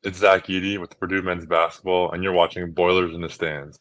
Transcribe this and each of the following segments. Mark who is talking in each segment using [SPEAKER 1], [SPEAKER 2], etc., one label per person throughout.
[SPEAKER 1] It's Zach Eady with Purdue men's basketball, and you're watching Boilers in the Stands.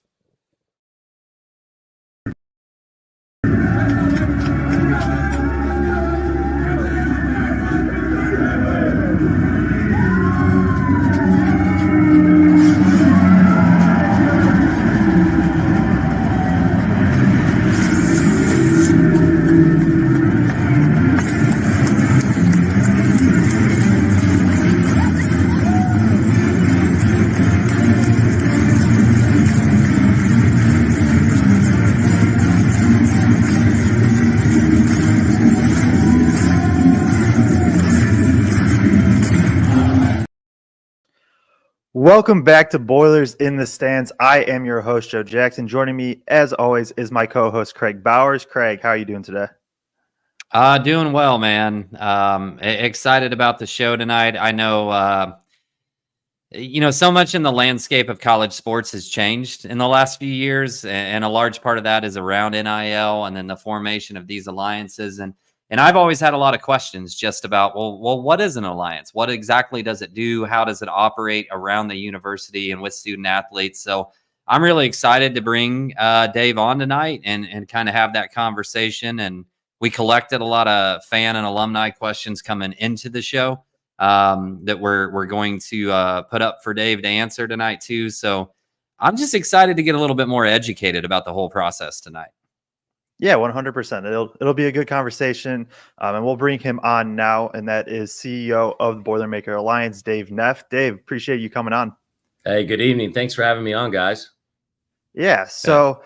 [SPEAKER 2] Welcome back to Boilers in the Stands. I am your host, Joe Jackson. Joining me, as always, is my co-host, Kraig Bowers. Kraig, how are you doing today?
[SPEAKER 3] Doing well, man. Excited about the show tonight. I know, so much in the landscape of college sports has changed in the last few years, and a large part of that is around NIL and then the formation of these alliances. And I've always had a lot of questions just about, well, what is an alliance? What exactly does it do? How does it operate around the university and with student athletes? So I'm really excited to bring Dave on tonight and kind of have that conversation. And we collected a lot of fan and alumni questions coming into the show that we're going to put up for Dave to answer tonight too. So I'm just excited to get a little bit more educated about the whole process tonight.
[SPEAKER 2] Yeah, 100%. It'll be a good conversation, and we'll bring him on now, and that is CEO of the Boilermaker Alliance, Dave Neff. Dave, appreciate you coming on.
[SPEAKER 4] Hey, good evening. Thanks for having me on, guys.
[SPEAKER 2] Yeah, so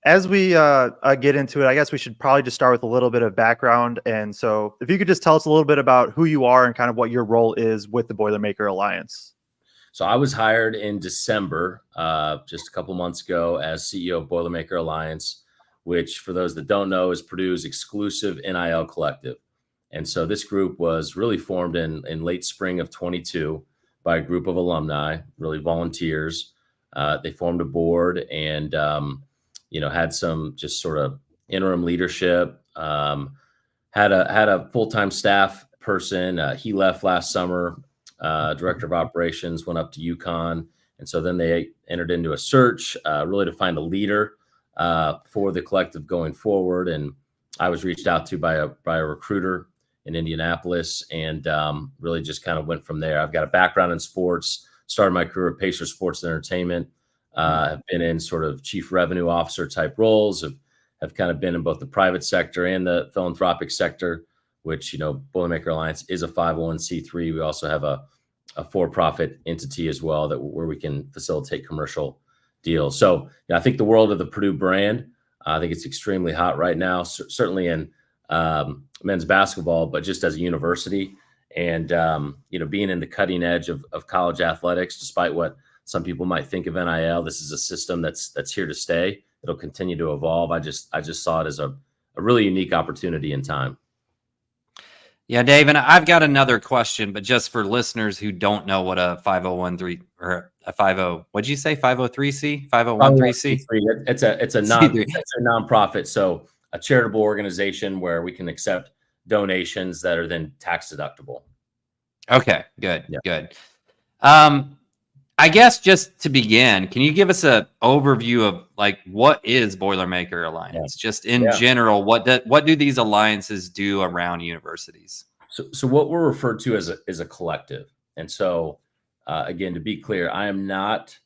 [SPEAKER 2] as we get into it, I guess we should probably just start with a little bit of background. And so if you could just tell us a little bit about who you are and kind of what your role is with the Boilermaker Alliance.
[SPEAKER 4] So I was hired in December, just a couple months ago, as CEO of Boilermaker Alliance, which, for those that don't know, is Purdue's exclusive NIL collective. And so this group was really formed in late spring of 22 by a group of alumni, really volunteers. They formed a board and, had some just sort of interim leadership, had a full-time staff person. He left last summer, director of operations, went up to UConn. And so then they entered into a search really to find a leader for the collective going forward. And I was reached out to by a recruiter in Indianapolis and really just kind of went from there. I've got a background in sports, started my career at Pacer Sports and Entertainment. I've been in sort of chief revenue officer type roles, have kind of been in both the private sector and the philanthropic sector, which, Boilermaker Alliance is a 501c3. We also have a for-profit entity as well where we can facilitate commercial deals. So I think the world of the Purdue brand, I think it's extremely hot right now, certainly in men's basketball, but just as a university and, being in the cutting edge of college athletics, despite what some people might think of NIL, this is a system that's here to stay. It'll continue to evolve. I just saw it as a really unique opportunity in time.
[SPEAKER 3] Yeah, Dave, and I've got another question, but just for listeners who don't know what a 501(c) or a 50, what'd you say? 503c, 501(c)?
[SPEAKER 4] It's a nonprofit, so a charitable organization where we can accept donations that are then tax deductible.
[SPEAKER 3] Okay, good, good. I guess just to begin, can you give us an overview of what is Boilermaker Alliance? Just in general, what do these alliances do around universities?
[SPEAKER 4] So what we're referred to as a collective. And so again, to be clear, I am not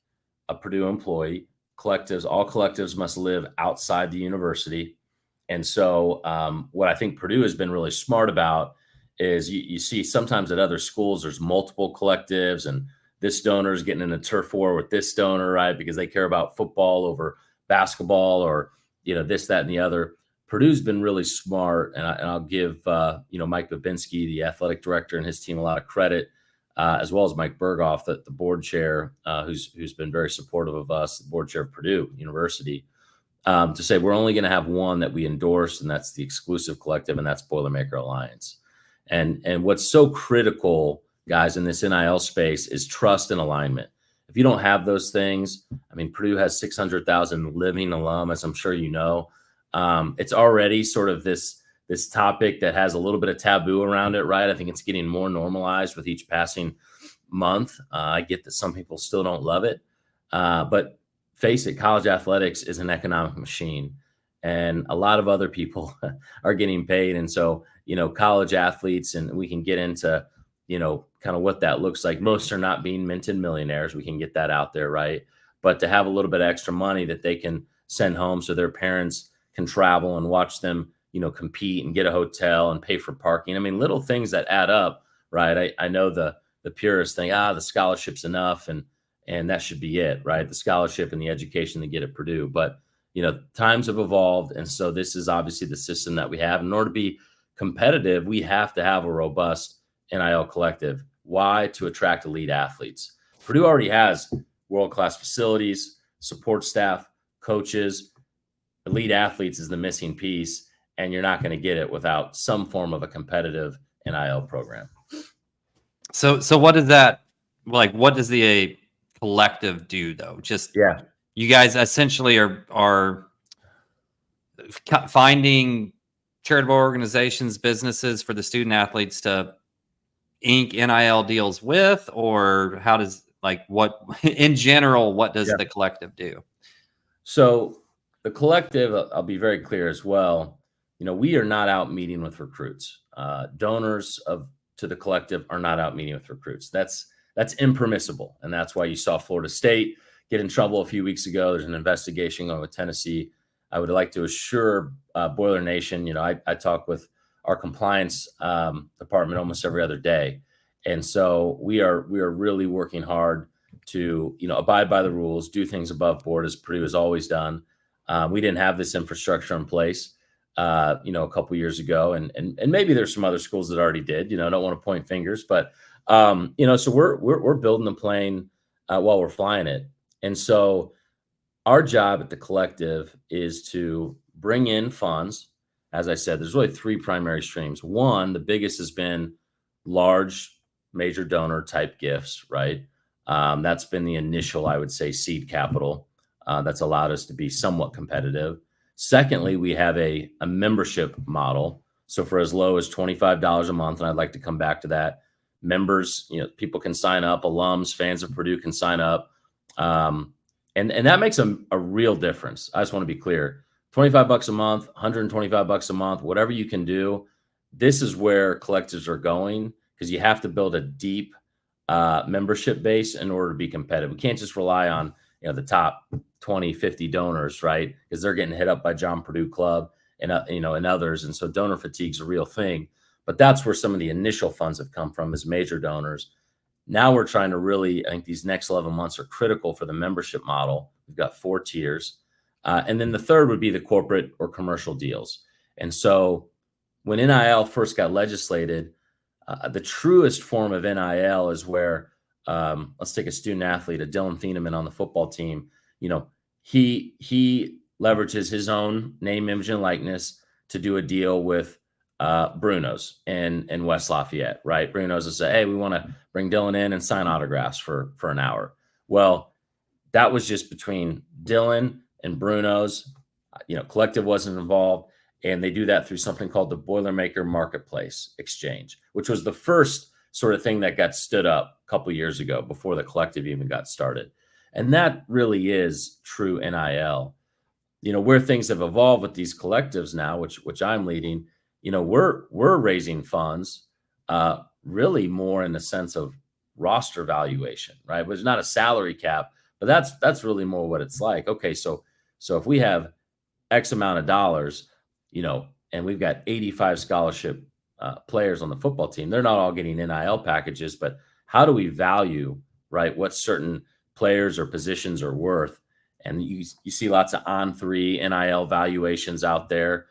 [SPEAKER 4] a Purdue employee. All collectives must live outside the university. And so what I think Purdue has been really smart about is you see sometimes at other schools, there's multiple collectives and this donor is getting in a turf war with this donor, right? Because they care about football over basketball or, this, that, and the other. Purdue's been really smart. And I'll give, Mike Babinski, the athletic director, and his team a lot of credit, as well as Mike Berghoff, the board chair, who's been very supportive of us, the board chair of Purdue University, to say we're only going to have one that we endorse, and that's the exclusive collective, and that's Boilermaker Alliance. And what's so critical, guys, in this NIL space is trust and alignment. If you don't have those things, Purdue has 600,000 living alum, as I'm sure you know. It's already sort of this topic that has a little bit of taboo around it, right? I think it's getting more normalized with each passing month. I get that some people still don't love it, but face it, college athletics is an economic machine, and a lot of other people are getting paid. And so, college athletes, and we can get into, kind of what that looks like. Most are not being minted millionaires. We can get that out there, right? But to have a little bit of extra money that they can send home so their parents can travel and watch them, compete and get a hotel and pay for parking. I mean, little things that add up, right? I know the purists think, the scholarship's enough and that should be it, right? The scholarship and the education they get at Purdue. But, times have evolved. And so this is obviously the system that we have. In order to be competitive, we have to have a robust NIL collective. Why? To attract elite athletes. Purdue already has world-class facilities, support staff, coaches. Elite athletes is the missing piece, and you're not going to get it without some form of a competitive NIL program.
[SPEAKER 3] So what does that, what does the collective do though? You guys essentially are finding charitable organizations, businesses for the student athletes to ink NIL deals with, or how does, what in general, what does the collective do? So the collective, I'll be very clear as well. We are not out meeting with recruits. Donors to the collective are not out meeting with recruits. That's impermissible. And that's why you saw Florida State get in trouble a few weeks ago. There's an investigation going with Tennessee. I would like to assure Boiler Nation, I talk with our compliance department almost every other day. And so we are really working hard to, abide by the rules, do things above board as Purdue has always done. We didn't have this infrastructure in place, a couple years ago. And maybe there's some other schools that already did, I don't want to point fingers, but, so we're building the plane while we're flying it. And so our job at the collective is to bring in funds. As I said, there's really three primary streams. One, the biggest has been large major donor type gifts, right? That's been the initial, I would say, seed capital that's allowed us to be somewhat competitive. Secondly, we have a membership model. So for as low as $25 a month, and I'd like to come back to that, members, people can sign up, alums, fans of Purdue can sign up. And that makes a real difference. I just want to be clear. $25 a month, $125 a month, whatever you can do. This is where collectives are going, because you have to build a deep membership base in order to be competitive. We can't just rely on the top 20, 50 donors, right? Because they're getting hit up by John Purdue Club and and others. And so donor fatigue is a real thing. But that's where some of the initial funds have come from, as major donors. Now we're trying to really, I think these next 11 months are critical for the membership model. We've got 4 tiers. And then the third would be the corporate or commercial deals. And so when NIL first got legislated, the truest form of NIL is where, let's take a student athlete, a Dylan Thieneman on the football team. He leverages his own name, image, and likeness to do a deal with Bruno's in West Lafayette, right? Bruno's will say, hey, we want to bring Dylan in and sign autographs for an hour. Well, that was just between Dylan and Bruno's. Collective wasn't involved. And they do that through something called the Boilermaker Marketplace Exchange, which was the first sort of thing that got stood up a couple years ago before the collective even got started. And that really is true NIL. Where things have evolved with these collectives now, which I'm leading, we're raising funds really more in the sense of roster valuation, right? But it's not a salary cap, but that's really more what it's like. Okay, so if we have X amount of dollars, and we've got 85 scholarship players on the football team, they're not all getting NIL packages, but how do we value, right, what certain players or positions are worth? And you see lots of On3 NIL valuations out there.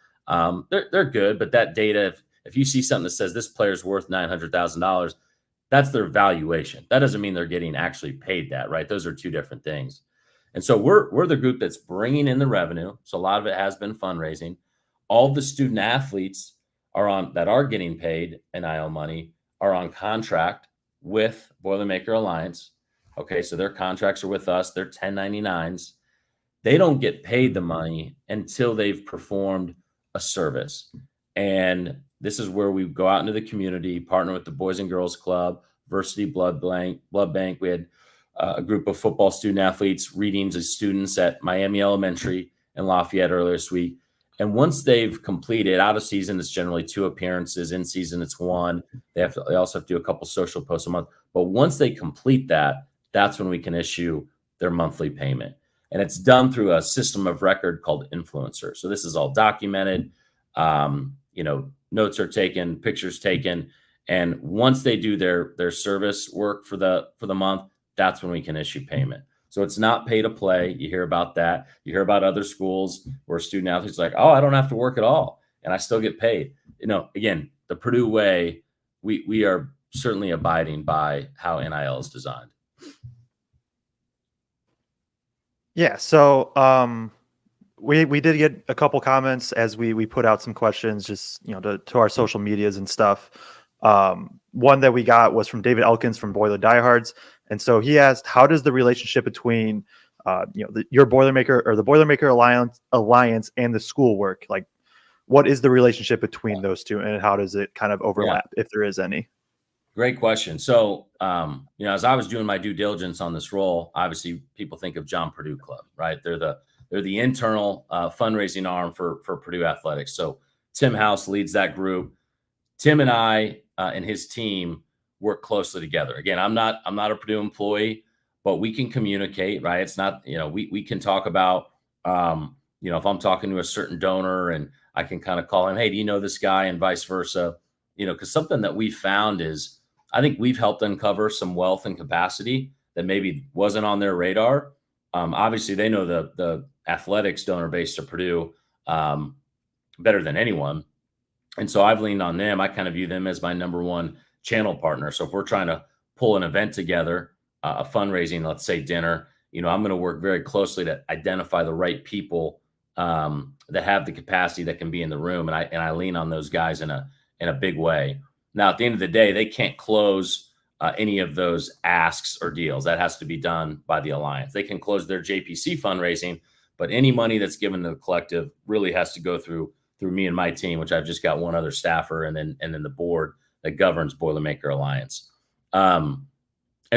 [SPEAKER 3] They're good, but that data, if you see something that says this player's worth $900,000, that's their valuation. That doesn't mean they're getting actually paid that, right? Those are two different things. And so we're the group that's bringing in the revenue. So a lot of it has been fundraising. All the student athletes that are getting paid NIL money are on contract with Boilermaker Alliance. Okay, so their contracts are with us. They're 1099s. They don't get paid the money until they've performed a service. And this is where we go out into the community, partner with the Boys and Girls Club,
[SPEAKER 4] Varsity Blood Bank. We had a group of football student athletes reading to students at Miami Elementary in Lafayette earlier this week. And once they've completed, out of season, it's generally 2 appearances. In season, it's 1. They also have to do a couple social posts a month. But once they complete that, that's when we can issue their monthly payment. And it's done through a system of record called Influencer. So this is all documented. Notes are taken, pictures taken. And once they do their service work for the month, that's when we can issue payment. So it's not pay to play. You hear about that. You hear about other schools where student athletes are like, oh, I don't have to work at all, and I still get paid. Again, the Purdue way, we are certainly abiding by how NIL is designed.
[SPEAKER 2] Yeah. So we did get a couple comments as we put out some questions, just to our social medias and stuff. One that we got was from David Elkins from Boiler Diehards. And so he asked, how does the relationship between, your Boilermaker or the Boilermaker Alliance and the school work? Like, what is the relationship between those two, and how does it kind of overlap, if there is any?
[SPEAKER 4] Great question. So, as I was doing my due diligence on this role, obviously people think of John Purdue Club, right? They're the internal fundraising arm for Purdue Athletics. So Tim House leads that group. Tim and I and his team work closely together. Again, I'm not a Purdue employee, but we can communicate, right? It's not, we can talk about, if I'm talking to a certain donor and I can kind of call him, hey, do you know this guy, and vice versa, because something that we found is, I think we've helped uncover some wealth and capacity that maybe wasn't on their radar. Obviously they know the athletics donor base to Purdue better than anyone. And so I've leaned on them. I kind of view them as my number one channel partner. So if we're trying to pull an event together, a fundraising, let's say dinner, I'm going to work very closely to identify the right people that have the capacity that can be in the room. And I lean on those guys in a big way. Now, at the end of the day, they can't close any of those asks or deals. That has to be done by the Alliance. They can close their JPC fundraising, but any money that's given to the collective really has to go through me and my team, which I've just got one other staffer, and then the board that governs Boilermaker Alliance. And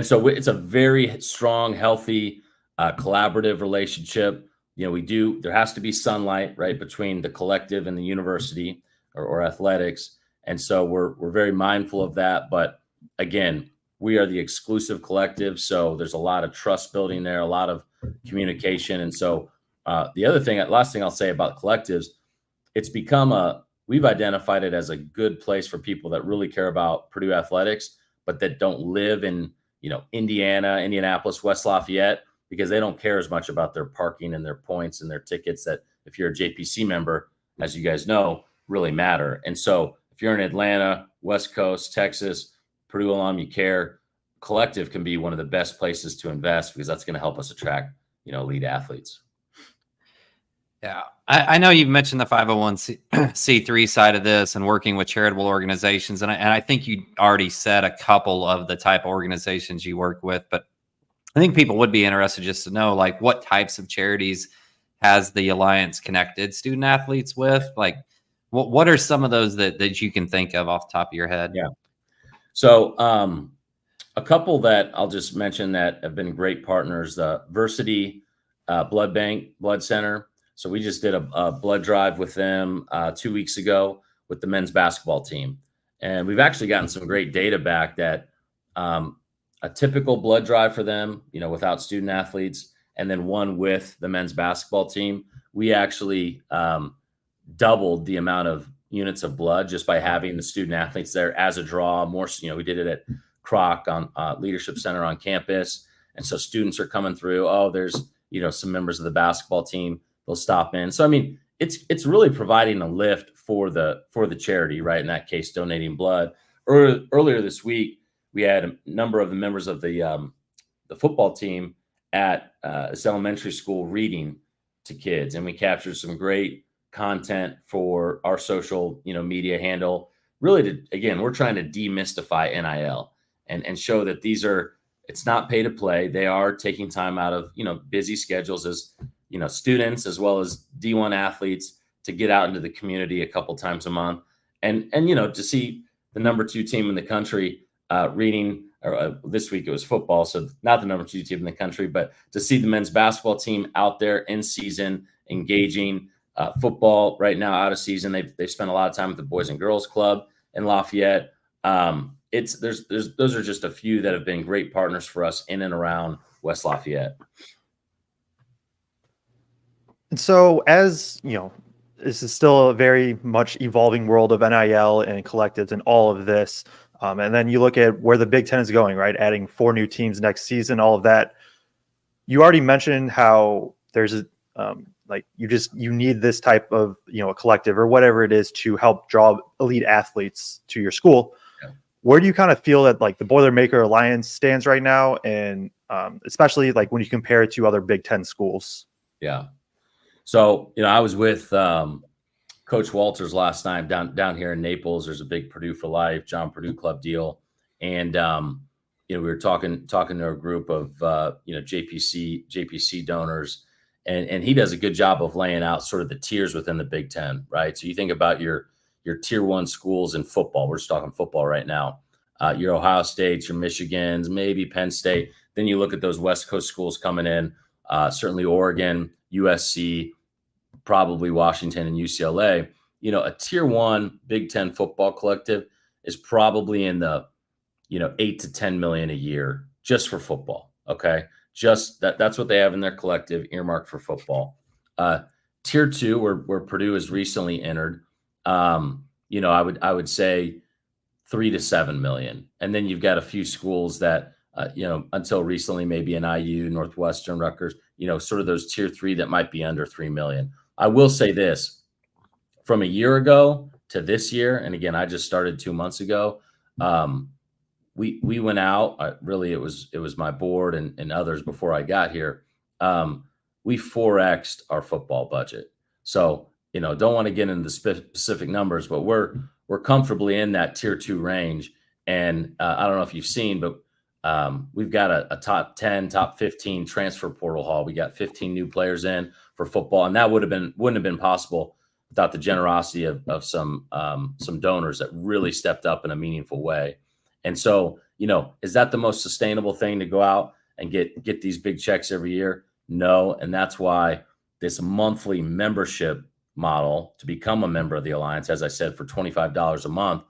[SPEAKER 4] so it's a very strong, healthy, collaborative relationship. There has to be sunlight, right, between the collective and the university or athletics. And so we're very mindful of that. But again, we are the exclusive collective. So there's a lot of trust building there, a lot of communication. And so last thing I'll say about collectives, it's become we've identified it as a good place for people that really care about Purdue athletics, but that don't live in, Indiana, Indianapolis, West Lafayette, because they don't care as much about their parking and their points and their tickets that, if you're a JPC member, as you guys know, really matter. And so if you're in Atlanta, West Coast, Texas, Purdue alum, you care, collective can be one of the best places to invest, because that's going to help us attract, elite athletes.
[SPEAKER 3] Yeah. I know you've mentioned the 501c3 side of this and working with charitable organizations. And I think you already said a couple of the type of organizations you work with, but I think people would be interested just to know, like, what types of charities has the Alliance connected student athletes with? Like, what are some of those that you can think of off the top of your head?
[SPEAKER 4] Yeah. So a couple that I'll just mention that have been great partners, the Varsity Blood Bank, Blood Center. So we just did a blood drive with them 2 weeks ago with the men's basketball team. And we've actually gotten some great data back that a typical blood drive for them, without student athletes, and then one with the men's basketball team, we actually doubled the amount of units of blood just by having the student athletes there as a draw. More, we did it at Kraig on Leadership Center on campus. And so students are coming through. Oh, there's, some members of the basketball team. They'll stop in. So, I mean, it's really providing a lift for the charity, right? In that case, donating blood. Earlier this week, we had a number of the members of the football team at this elementary school reading to kids, and we captured some great content for our social, media handle. Really, we're trying to demystify NIL and show that it's not pay to play. They are taking time out of busy schedules as students as well as D1 athletes to get out into the community a couple times a month, and to see the number 2 team in the country reading this week it was football, so not the number 2 team in the country, but to see the men's basketball team out there in season, engaging. Football right now out of season. They've spent a lot of time with the Boys and Girls Club in Lafayette. Those are just a few that have been great partners for us in and around West Lafayette.
[SPEAKER 2] And so, as you know, this is still a very much evolving world of NIL and collectives and all of this. And then you look at where the Big Ten is going, right? Adding 4 new teams next season, all of that. You already mentioned how there's a like you need this type of, a collective or whatever it is to help draw elite athletes to your school. Yeah. Where do you kind of feel that like the Boilermaker Alliance stands right now? And especially like when you compare it to other Big Ten schools?
[SPEAKER 4] Yeah. So, I was with Coach Walters last night down here in Naples. There's a big Purdue for Life, John Purdue Club deal. And, we were talking to a group of, JPC donors. And he does a good job of laying out sort of the tiers within the Big Ten, right? So you think about your tier 1 schools in football. We're just talking football right now. Your Ohio States, your Michigans, maybe Penn State. Then you look at those West Coast schools coming in, certainly Oregon, USC, probably Washington and UCLA. A tier 1 Big Ten football collective is probably in the, 8 to 10 million a year just for football. Okay. Just that's what they have in their collective earmarked for football. Tier 2, where Purdue has recently entered, I would say 3 to 7 million. And then you've got a few schools that, until recently, maybe an IU, Northwestern, Rutgers, sort of those tier 3 that might be under 3 million. I will say this, from a year ago to this year, and again, I just started 2 months ago. We went out. Really, it was my board and others before I got here. We 4x'd our football budget. So don't want to get into the specific numbers, but we're comfortably in that tier 2 range. And I don't know if you've seen, but we've got a top 10, top 15 transfer portal haul. We got 15 new players in for football, and that wouldn't have been possible without the generosity of some donors that really stepped up in a meaningful way. And so, is that the most sustainable thing to go out and get these big checks every year? No. And that's why this monthly membership model to become a member of the Alliance, as I said, for $25 a month,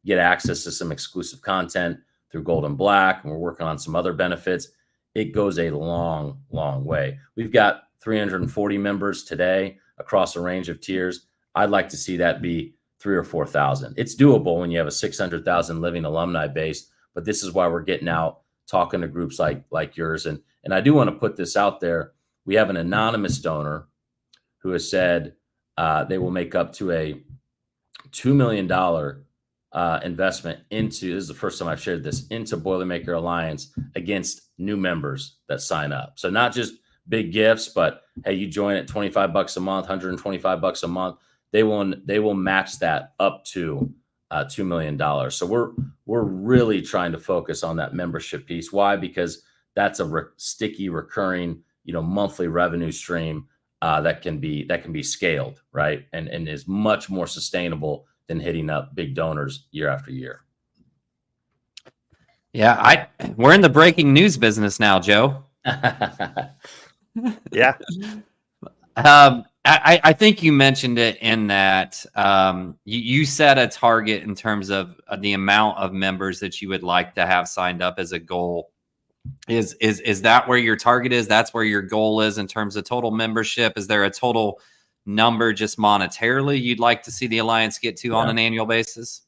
[SPEAKER 4] get access to some exclusive content through Gold and Black. And we're working on some other benefits. It goes a long, long way. We've got 340 members today across a range of tiers. I'd like to see that be 3,000 or 4,000. It's doable when you have a 600,000 living alumni base, but this is why we're getting out, talking to groups like yours. And I do want to put this out there. We have an anonymous donor who has said they will make up to a $2 million investment into, this is the first time I've shared this, into Boilermaker Alliance against new members that sign up. So not just big gifts, but hey, you join at $25 a month, $125 a month. They will match that up to $2 million. So we're really trying to focus on that membership piece. Why? Because that's a sticky, recurring, monthly revenue stream that can be scaled, right? And is much more sustainable than hitting up big donors year after year.
[SPEAKER 3] Yeah, we're in the breaking news business now, Joe.
[SPEAKER 2] Yeah.
[SPEAKER 3] I think you mentioned it in that you set a target in terms of the amount of members that you would like to have signed up as a goal. Is that where your target is? That's where your goal is in terms of total membership? Is there a total number just monetarily you'd like to see the Alliance get to on an annual basis?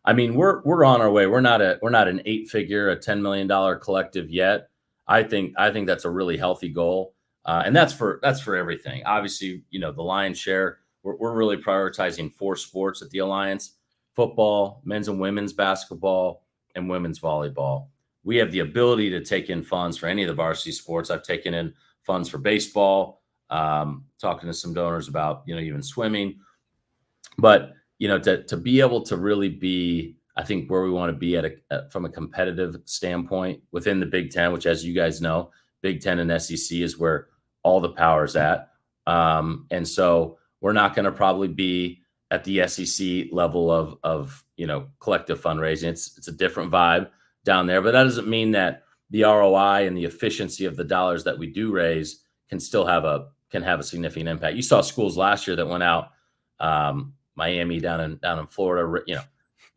[SPEAKER 4] I mean, we're on our way. We're not an 8-figure, a $10 million collective yet. I think that's a really healthy goal. And that's for everything. Obviously, the lion's share, we're really prioritizing 4 sports at the Alliance: football, men's and women's basketball, and women's volleyball. We have the ability to take in funds for any of the varsity sports. I've taken in funds for baseball, talking to some donors about, even swimming. But, to be able to really be, I think, where we want to be from a competitive standpoint within the Big Ten, which, as you guys know, Big Ten and SEC is where all the power is at. And so we're not going to probably be at the SEC level of collective fundraising. It's a different vibe, down there, but that doesn't mean that the ROI and the efficiency of the dollars that we do raise can still have a significant impact. You saw schools last year that went out, Miami down in Florida,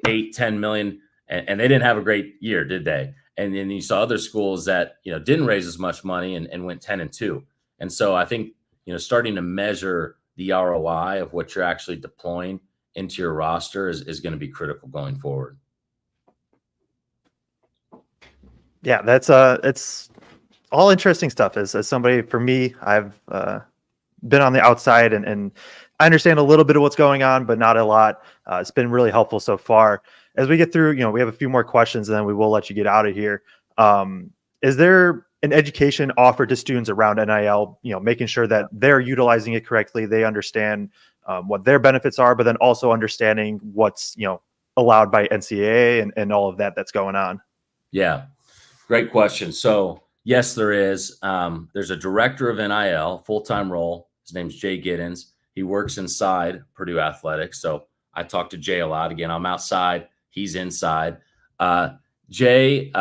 [SPEAKER 4] 8-10 million, and they didn't have a great year, did they? And then you saw other schools that didn't raise as much money and went 10-2. And so I think starting to measure the ROI of what you're actually deploying into your roster is going to be critical going forward.
[SPEAKER 2] Yeah, that's it's all interesting stuff. As somebody, for me, I've been on the outside and I understand a little bit of what's going on, but not a lot. It's been really helpful so far. As we get through, we have a few more questions, and then we will let you get out of here. Is there an education offered to students around NIL, making sure that they're utilizing it correctly, they understand what their benefits are, but then also understanding what's, allowed by NCAA and all of that's going on?
[SPEAKER 4] Yeah, great question. So yes, there is. There's a director of NIL, full-time role. His name's Jay Giddens. He works inside Purdue Athletics. So I talk to Jay a lot. Again, I'm outside. He's inside. Jay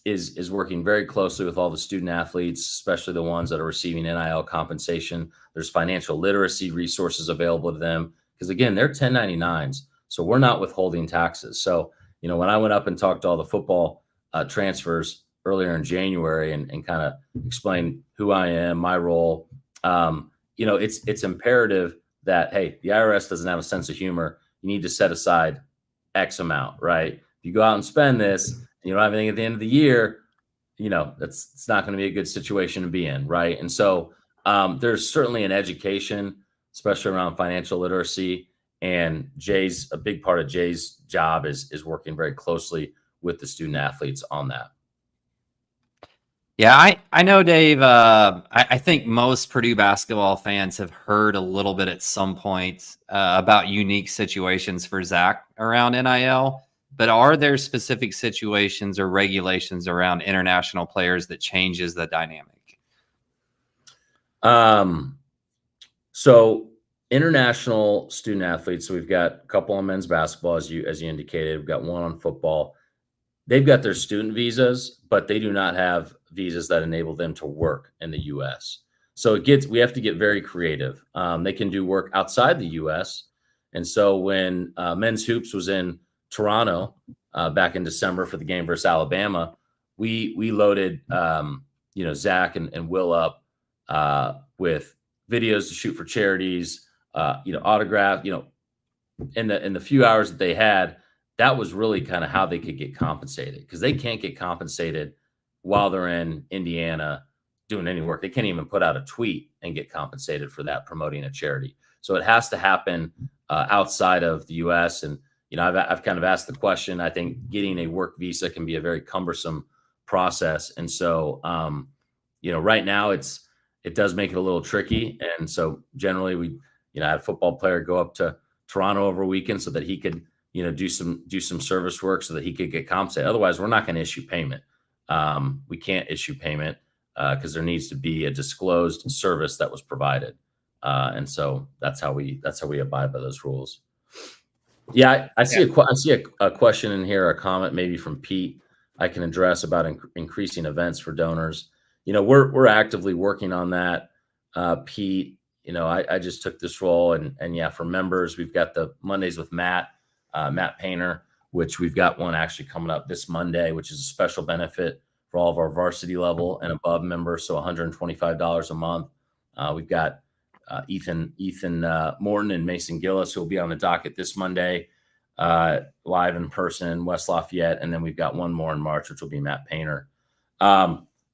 [SPEAKER 4] is working very closely with all the student athletes, especially the ones that are receiving NIL compensation. There's financial literacy resources available to them because, again, they're 1099s. So we're not withholding taxes. So, when I went up and talked to all the football transfers earlier in January and kind of explained who I am, my role, it's imperative that, hey, the IRS doesn't have a sense of humor. You need to set aside X amount, right? If you go out and spend this, and you don't have anything at the end of the year, it's not going to be a good situation to be in, right? And so there's certainly an education, especially around financial literacy. And a big part of Jay's job is working very closely with the student athletes on that.
[SPEAKER 3] Yeah, I know, Dave. I think most Purdue basketball fans have heard a little bit at some point about unique situations for Zach around NIL. But are there specific situations or regulations around international players that changes the dynamic?
[SPEAKER 4] So international student athletes. So we've got a couple on men's basketball, as you indicated. We've got one on football. They've got their student visas, but they do not have visas that enable them to work in the U.S. So we have to get very creative. They can do work outside the U.S. And so when men's hoops was in Toronto back in December for the game versus Alabama, we loaded Zach and Will up with videos to shoot for charities, autograph. In the few hours that they had, that was really kind of how they could get compensated, because they can't get compensated while they're in Indiana doing any work. They can't even put out a tweet and get compensated for that, promoting a charity. So it has to happen outside of the U.S. And I've kind of asked the question. I think getting a work visa can be a very cumbersome process, and so right now it does make it a little tricky. And so generally we had a football player go up to Toronto over a weekend so that he could do some service work so that he could get compensated. Otherwise, we're not going to issue payment. We can't issue payment because there needs to be a disclosed service that was provided, and so that's how we abide by those rules. Yeah, I see a question in here, a comment maybe from Pete I can address about increasing events for donors. We're actively working on that, Pete. I just took this role, and yeah, for members, we've got the Mondays with Matt Painter, which we've got one actually coming up this Monday, which is a special benefit for all of our varsity level and above members. So $125 a month. We've got Ethan Morton and Mason Gillis, who will be on the docket this Monday, live in person in West Lafayette. And then we've got one more in March, which will be Matt Painter.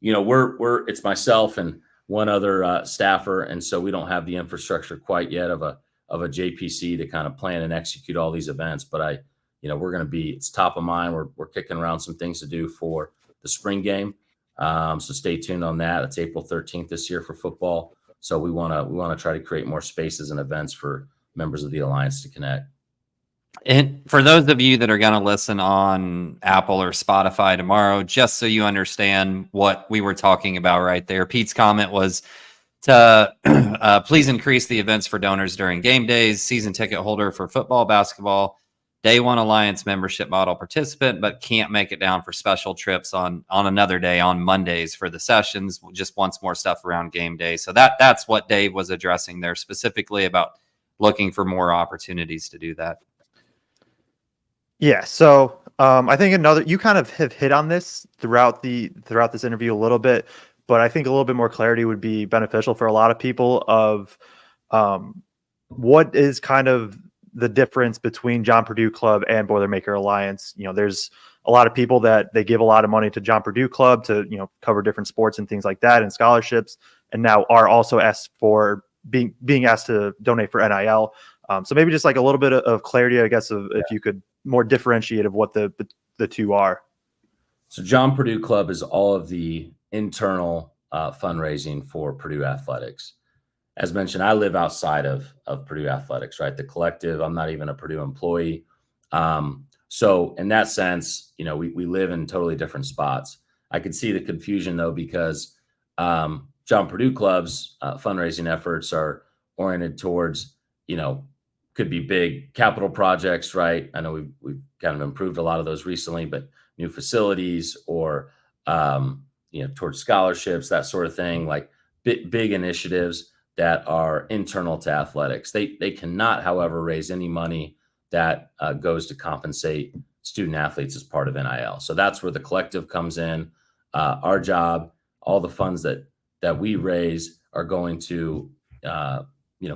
[SPEAKER 4] It's myself and one other staffer. And so we don't have the infrastructure quite yet of a JPC to kind of plan and execute all these events. But we're going to it's top of mind. We're kicking around some things to do for the spring game. So stay tuned on that. It's April 13th this year for football. So we want to try to create more spaces and events for members of the Alliance to connect.
[SPEAKER 3] And for those of you that are going to listen on Apple or Spotify tomorrow, just so you understand what we were talking about right there, Pete's comment was to please increase the events for donors during game days, season ticket holder for football, basketball, day one Alliance membership model participant, but can't make it down for special trips on another day on Mondays for the sessions, just wants more stuff around game day. So that's what Dave was addressing there, specifically about looking for more opportunities to do that.
[SPEAKER 2] Yeah. So I think you kind of have hit on this throughout this interview a little bit, but I think a little bit more clarity would be beneficial for a lot of people of what is kind of the difference between John Purdue Club and Boilermaker Alliance. There's a lot of people that they give a lot of money to John Purdue Club to, cover different sports and things like that and scholarships, and now are also asked for being asked to donate for NIL. So maybe just like a little bit of clarity, I guess, if you could more differentiate of what the two are.
[SPEAKER 4] So John Purdue Club is all of the internal fundraising for Purdue Athletics. As mentioned, I live outside of Purdue Athletics, right? The collective, I'm not even a Purdue employee. So in that sense, we live in totally different spots. I could see the confusion though, because John Purdue Club's fundraising efforts are oriented towards, could be big capital projects, right? I know we've kind of improved a lot of those recently, but new facilities or, towards scholarships, that sort of thing, like big initiatives that are internal to athletics. They cannot, however, raise any money that goes to compensate student athletes as part of NIL. So that's where the collective comes in. Our job, all the funds that we raise are going to,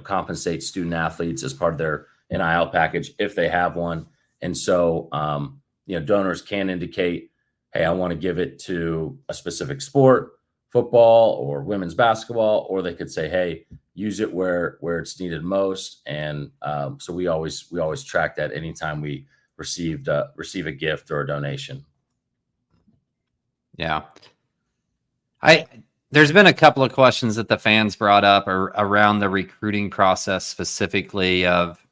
[SPEAKER 4] compensate student athletes as part of their NIL package if they have one. And so, donors can indicate, hey, I want to give it to a specific sport, football or women's basketball, or they could say, hey, use it where it's needed most. And so we always track that anytime we receive a gift or a donation.
[SPEAKER 3] Yeah. There's been a couple of questions that the fans brought up around the recruiting process, specifically of,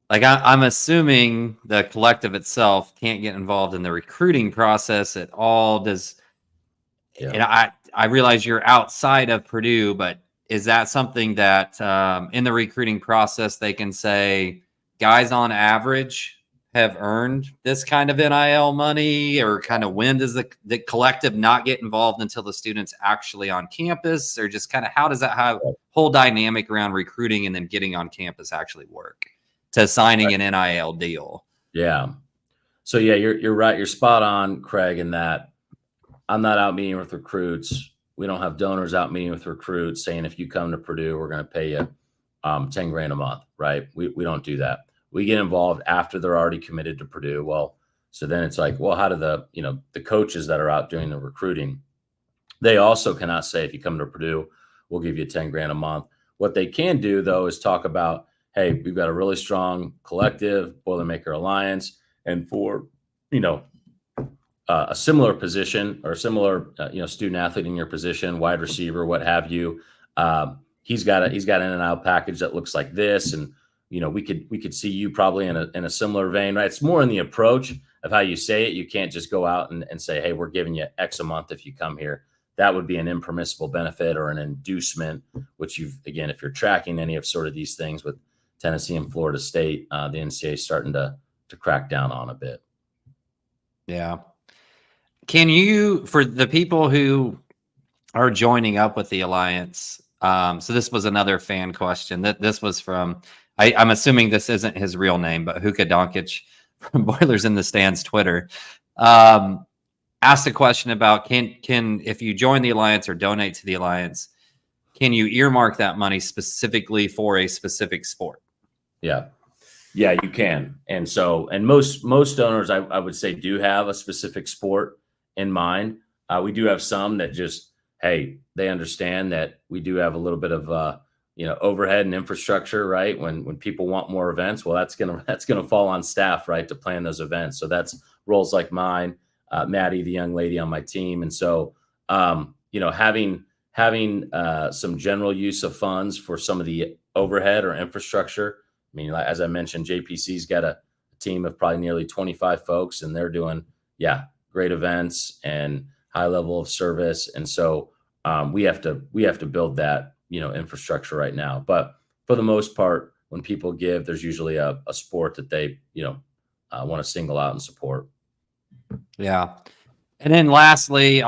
[SPEAKER 3] like, I'm assuming the collective itself can't get involved in the recruiting process at all. And I realize you're outside of Purdue, but is that something that in the recruiting process they can say guys on average have earned this kind of NIL money, or kind of when does the collective not get involved until the student's actually on campus, or just kind of how does that whole dynamic around recruiting and then getting on campus actually work to signing an NIL deal?
[SPEAKER 4] Yeah. So yeah, you're right. You're spot on, Kraig, in that I'm not out meeting with recruits. We don't have donors out meeting with recruits saying, if you come to Purdue, we're going to pay you $10,000 a month, right? We don't do that. We get involved after they're already committed to Purdue. Well, so then it's like, well, how do the coaches that are out doing the recruiting, they also cannot say, if you come to Purdue, we'll give you $10,000 a month. What they can do though is talk about, hey, we've got a really strong collective, Boilermaker Alliance, and for a similar position or similar student athlete in your position, wide receiver, what have you, he's got an NIL package that looks like this, and we could see you probably in a similar vein, right? It's more in the approach of how you say it. You can't just go out and say, hey, we're giving you X a month if you come here. That would be an impermissible benefit or an inducement, which if you're tracking any of sort of these things with Tennessee and Florida State, the NCAA is starting to crack down on a bit.
[SPEAKER 3] Yeah. Can you, for the people who are joining up with the Alliance, so this was another fan question. This was from, I'm assuming this isn't his real name, but Huka Donkic from Boilers in the Stands Twitter asked a question about can if you join the Alliance or donate to the Alliance, can you earmark that money specifically for a specific sport?
[SPEAKER 4] Yeah, you can. And so, and most donors, I would say, do have a specific sport in mind. We do have some that just, hey, they understand that we do have a little bit of overhead and infrastructure, right? When people want more events, well, that's gonna fall on staff, right, to plan those events. So that's roles like mine, Maddie, the young lady on my team, and so having some general use of funds for some of the overhead or infrastructure. I mean, as I mentioned, JPC's got a team of probably nearly 25 folks, and they're doing great events and high level of service, and so we have to build that infrastructure right now. But for the most part, when people give, there's usually a sport that they, want to single out and support.
[SPEAKER 3] Yeah. And then lastly,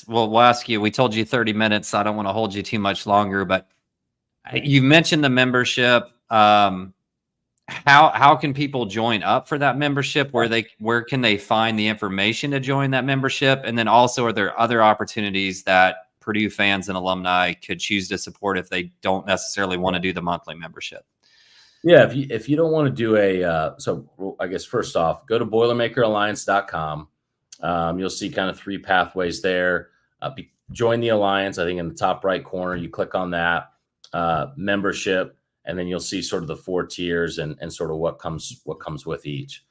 [SPEAKER 3] we'll ask you, we told you 30 minutes, so I don't want to hold you too much longer, but you mentioned the membership. How can people join up for that membership? Where can they find the information to join that membership? And then also, are there other opportunities that Purdue fans and alumni could choose to support if they don't necessarily want to do the monthly membership?
[SPEAKER 4] Yeah, if you don't want to do so I guess first off, go to BoilermakerAlliance.com. You'll see kind of 3 pathways there. Join the Alliance. I think in the top right corner, you click on that membership, and then you'll see sort of the 4 tiers and sort of what comes with each.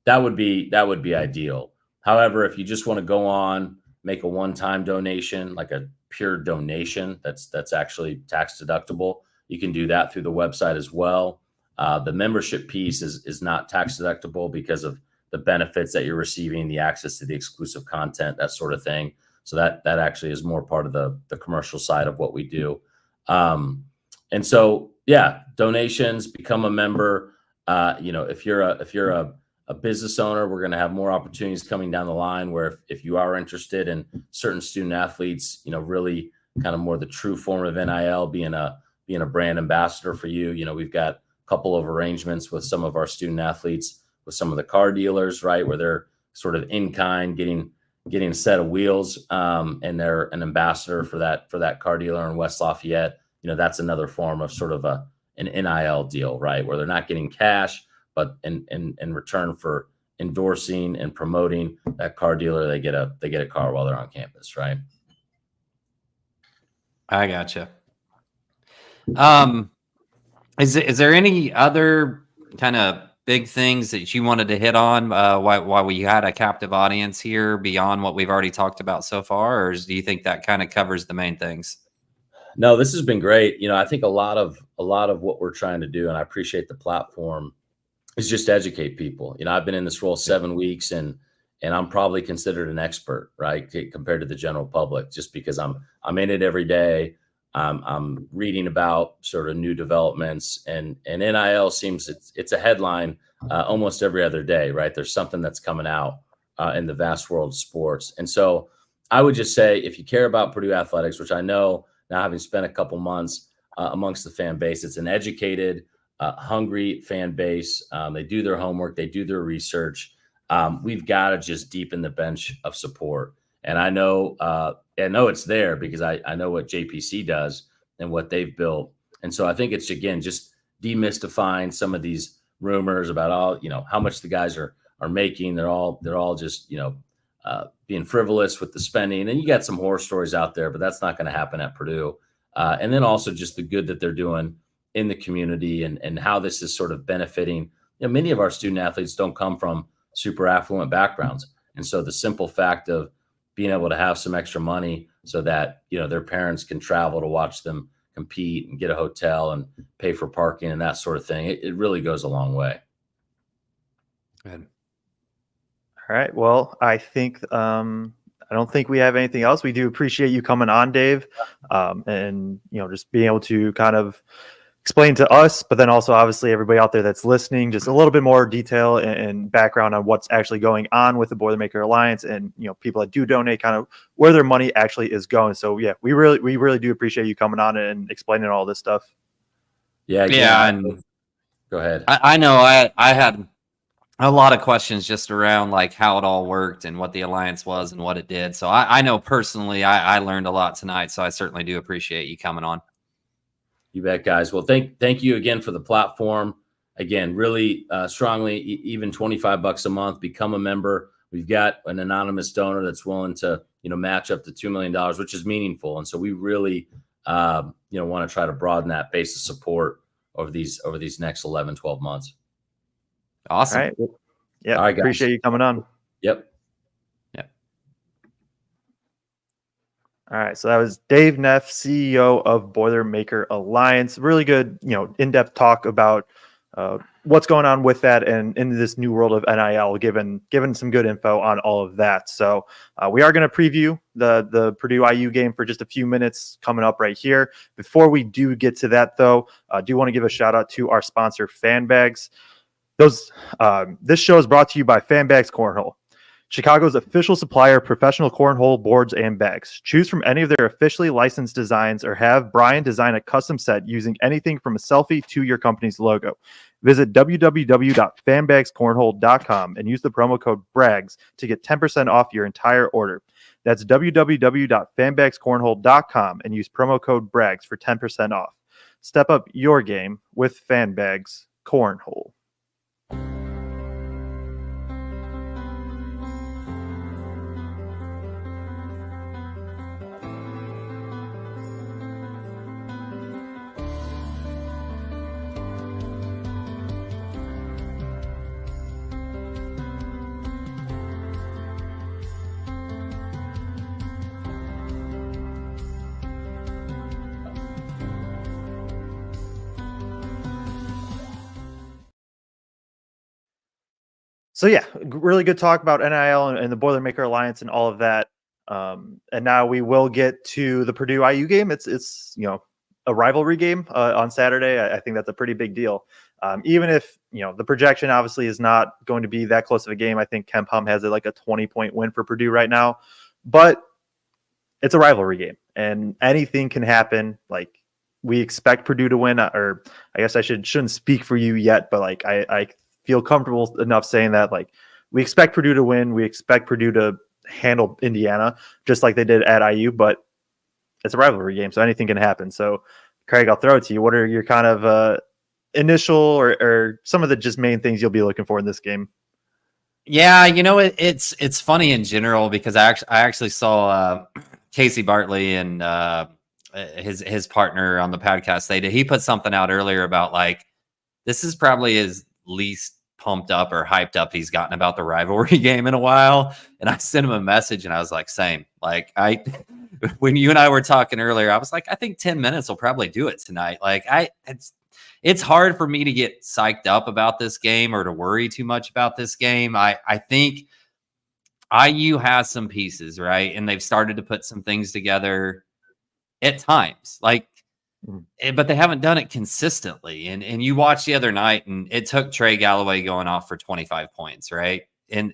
[SPEAKER 4] That would be ideal. However, if you just want to go on, make a one-time donation, like a pure donation, that's actually tax deductible. You can do that through the website as well. The membership piece is not tax deductible because of the benefits that you're receiving, the access to the exclusive content, that sort of thing. So that actually is more part of the commercial side of what we do. And so, yeah, donations, become a member. If you're a business owner, we're going to have more opportunities coming down the line where if you are interested in certain student athletes, really kind of more the true form of NIL, being a brand ambassador for you. We've got a couple of arrangements with some of our student athletes, with some of the car dealers, right, where they're sort of in kind getting a set of wheels, and they're an ambassador for that car dealer in West Lafayette. That's another form of sort of an NIL deal, right, where they're not getting cash, but in return for endorsing and promoting that car dealer, they get a car while they're on campus, right?
[SPEAKER 3] I gotcha. Is there any other kind of big things that you wanted to hit on while we had a captive audience here beyond what we've already talked about so far, or do you think that kind of covers the main things?
[SPEAKER 4] No, this has been great. I think a lot of what we're trying to do, and I appreciate the platform, is just educate people. I've been in this role 7 weeks, and I'm probably considered an expert, right, compared to the general public, just because I'm in it every day. I'm reading about sort of new developments, and NIL seems it's a headline almost every other day, right? There's something that's coming out in the vast world of sports. And so I would just say, if you care about Purdue athletics, which I know now, having spent a couple months amongst the fan base, it's an educated, hungry fan base. They do their homework, they do their research. We've got to just deepen the bench of support. And I know it's there because I know what JPC does and what they've built. And so I think it's, again, just demystifying some of these rumors about how much the guys are making. They're all just, being frivolous with the spending. And you got some horror stories out there, but that's not going to happen at Purdue. And then also just the good that they're doing in the community and how this is sort of benefiting. Many of our student athletes don't come from super affluent backgrounds. And so the simple fact of being able to have some extra money so that, their parents can travel to watch them compete and get a hotel and pay for parking and that sort of thing, it really goes a long way.
[SPEAKER 3] Good.
[SPEAKER 2] All right. Well, I think I don't think we have anything else. We do appreciate you coming on, Dave, and just being able to kind of explain to us, but then also obviously everybody out there that's listening, just a little bit more detail and background on what's actually going on with the Boilermaker Alliance, and people that do donate, kind of where their money actually is going. So yeah, we really do appreciate you coming on and explaining all this stuff.
[SPEAKER 4] Yeah.
[SPEAKER 3] And
[SPEAKER 4] go ahead.
[SPEAKER 3] I know I had a lot of questions just around like how it all worked and what the Alliance was and what it did. So I know personally I learned a lot tonight. So I certainly do appreciate you coming on.
[SPEAKER 4] You bet, guys. Well, thank you again for the platform. Again, really strongly, even $25 a month, become a member. We've got an anonymous donor that's willing to, match up to $2 million, which is meaningful. And so we really, want to try to broaden that base of support over these next 11, 12 months.
[SPEAKER 3] Awesome.
[SPEAKER 2] All right. Yeah.
[SPEAKER 4] All right, guys.
[SPEAKER 2] Appreciate you coming on.
[SPEAKER 4] Yep.
[SPEAKER 2] All right. So that was Dave Neff, CEO of Boilermaker Alliance. Really good, in-depth talk about what's going on with that and in this new world of NIL, given some good info on all of that. So we are going to preview the Purdue IU game for just a few minutes coming up right here. Before we do get to that, though, I do want to give a shout out to our sponsor, FanBags. This show is brought to you by FanBags Cornhole, Chicago's official supplier of professional cornhole boards and bags. Choose from any of their officially licensed designs or have Brian design a custom set using anything from a selfie to your company's logo. Visit www.fanbagscornhole.com and use the promo code BRAGS to get 10% off your entire order. That's www.fanbagscornhole.com and use promo code BRAGS for 10% off. Step up your game with FanBags Cornhole. So yeah, really good talk about NIL and the Boilermaker Alliance and all of that. And now we will get to the Purdue IU game. It's a rivalry game on Saturday. I think that's a pretty big deal. Even if the projection obviously is not going to be that close of a game. I think KenPom has like a 20-point win for Purdue right now, but it's a rivalry game and anything can happen. Like we expect Purdue to win, or I guess I shouldn't speak for you yet, but like I feel comfortable enough saying that like we expect Purdue to win. We expect Purdue to handle Indiana just like they did at IU, but it's a rivalry game, so anything can happen. So Kraig, I'll throw it to you. What are your kind of initial or some of the just main things you'll be looking for in this game?
[SPEAKER 3] Yeah, it's funny in general because I actually saw Casey Bartley and his partner on the podcast. He put something out earlier about like this is probably his least pumped up or hyped up he's gotten about the rivalry game in a while. And I sent him a message and I was like, same. Like when you and I were talking earlier, I was like, I think 10 minutes will probably do it tonight. Like it's hard for me to get psyched up about this game or to worry too much about this game. I think IU has some pieces, right? And they've started to put some things together at times. But they haven't done it consistently. And you watched the other night and it took Trey Galloway going off for 25 points, right? And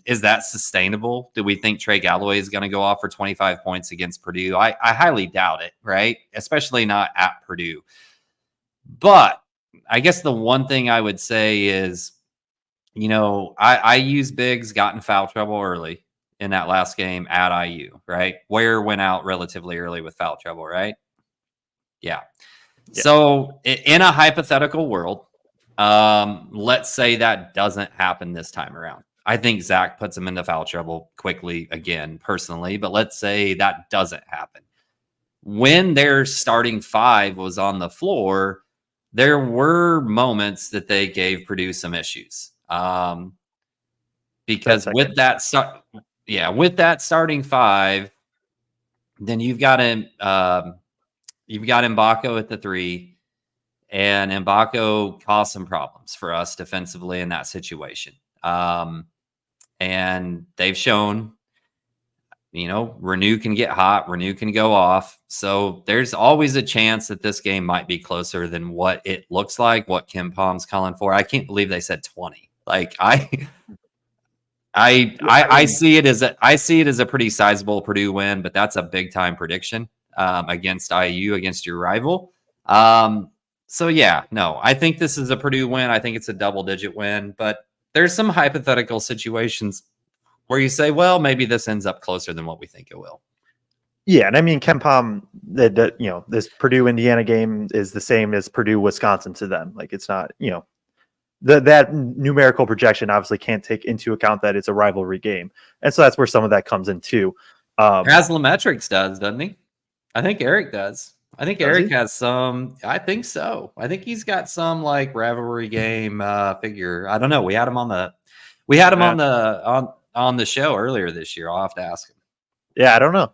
[SPEAKER 3] is that sustainable? Do we think Trey Galloway is going to go off for 25 points against Purdue? I highly doubt it, right? Especially not at Purdue. But I guess the one thing I would say is, IU's bigs got in foul trouble early in that last game at IU, right? Ware went out relatively early with foul trouble, right? Yeah. So in a hypothetical world, let's say that doesn't happen this time around. I think Zach puts him into foul trouble quickly again, personally, but let's say that doesn't happen. When their starting five was on the floor, there were moments that they gave Purdue some issues. Because with that starting five, then you've got Mbako at the three, and Mbako caused some problems for us defensively in that situation. And they've shown, Renew can get hot, Renew can go off. So there's always a chance that this game might be closer than what it looks like, what KenPom's calling for. I can't believe they said 20. Like I see it as a pretty sizable Purdue win, but that's a big time prediction. Against IU, against your rival. So yeah, no, I think this is a Purdue win. I think it's a double-digit win, but there's some hypothetical situations where you say, well, maybe this ends up closer than what we think it will.
[SPEAKER 2] Yeah, and I mean, KenPom, this Purdue-Indiana game is the same as Purdue-Wisconsin to them. Like, it's not, that numerical projection obviously can't take into account that it's a rivalry game. And so that's where some of that comes in too.
[SPEAKER 3] Haslametrics does, doesn't he? I think Eric does. I think Eric has some. I think so. I think he's got some like rivalry game figure. I don't know. We had him on the show earlier this year. I'll have to ask him.
[SPEAKER 2] Yeah, I don't know.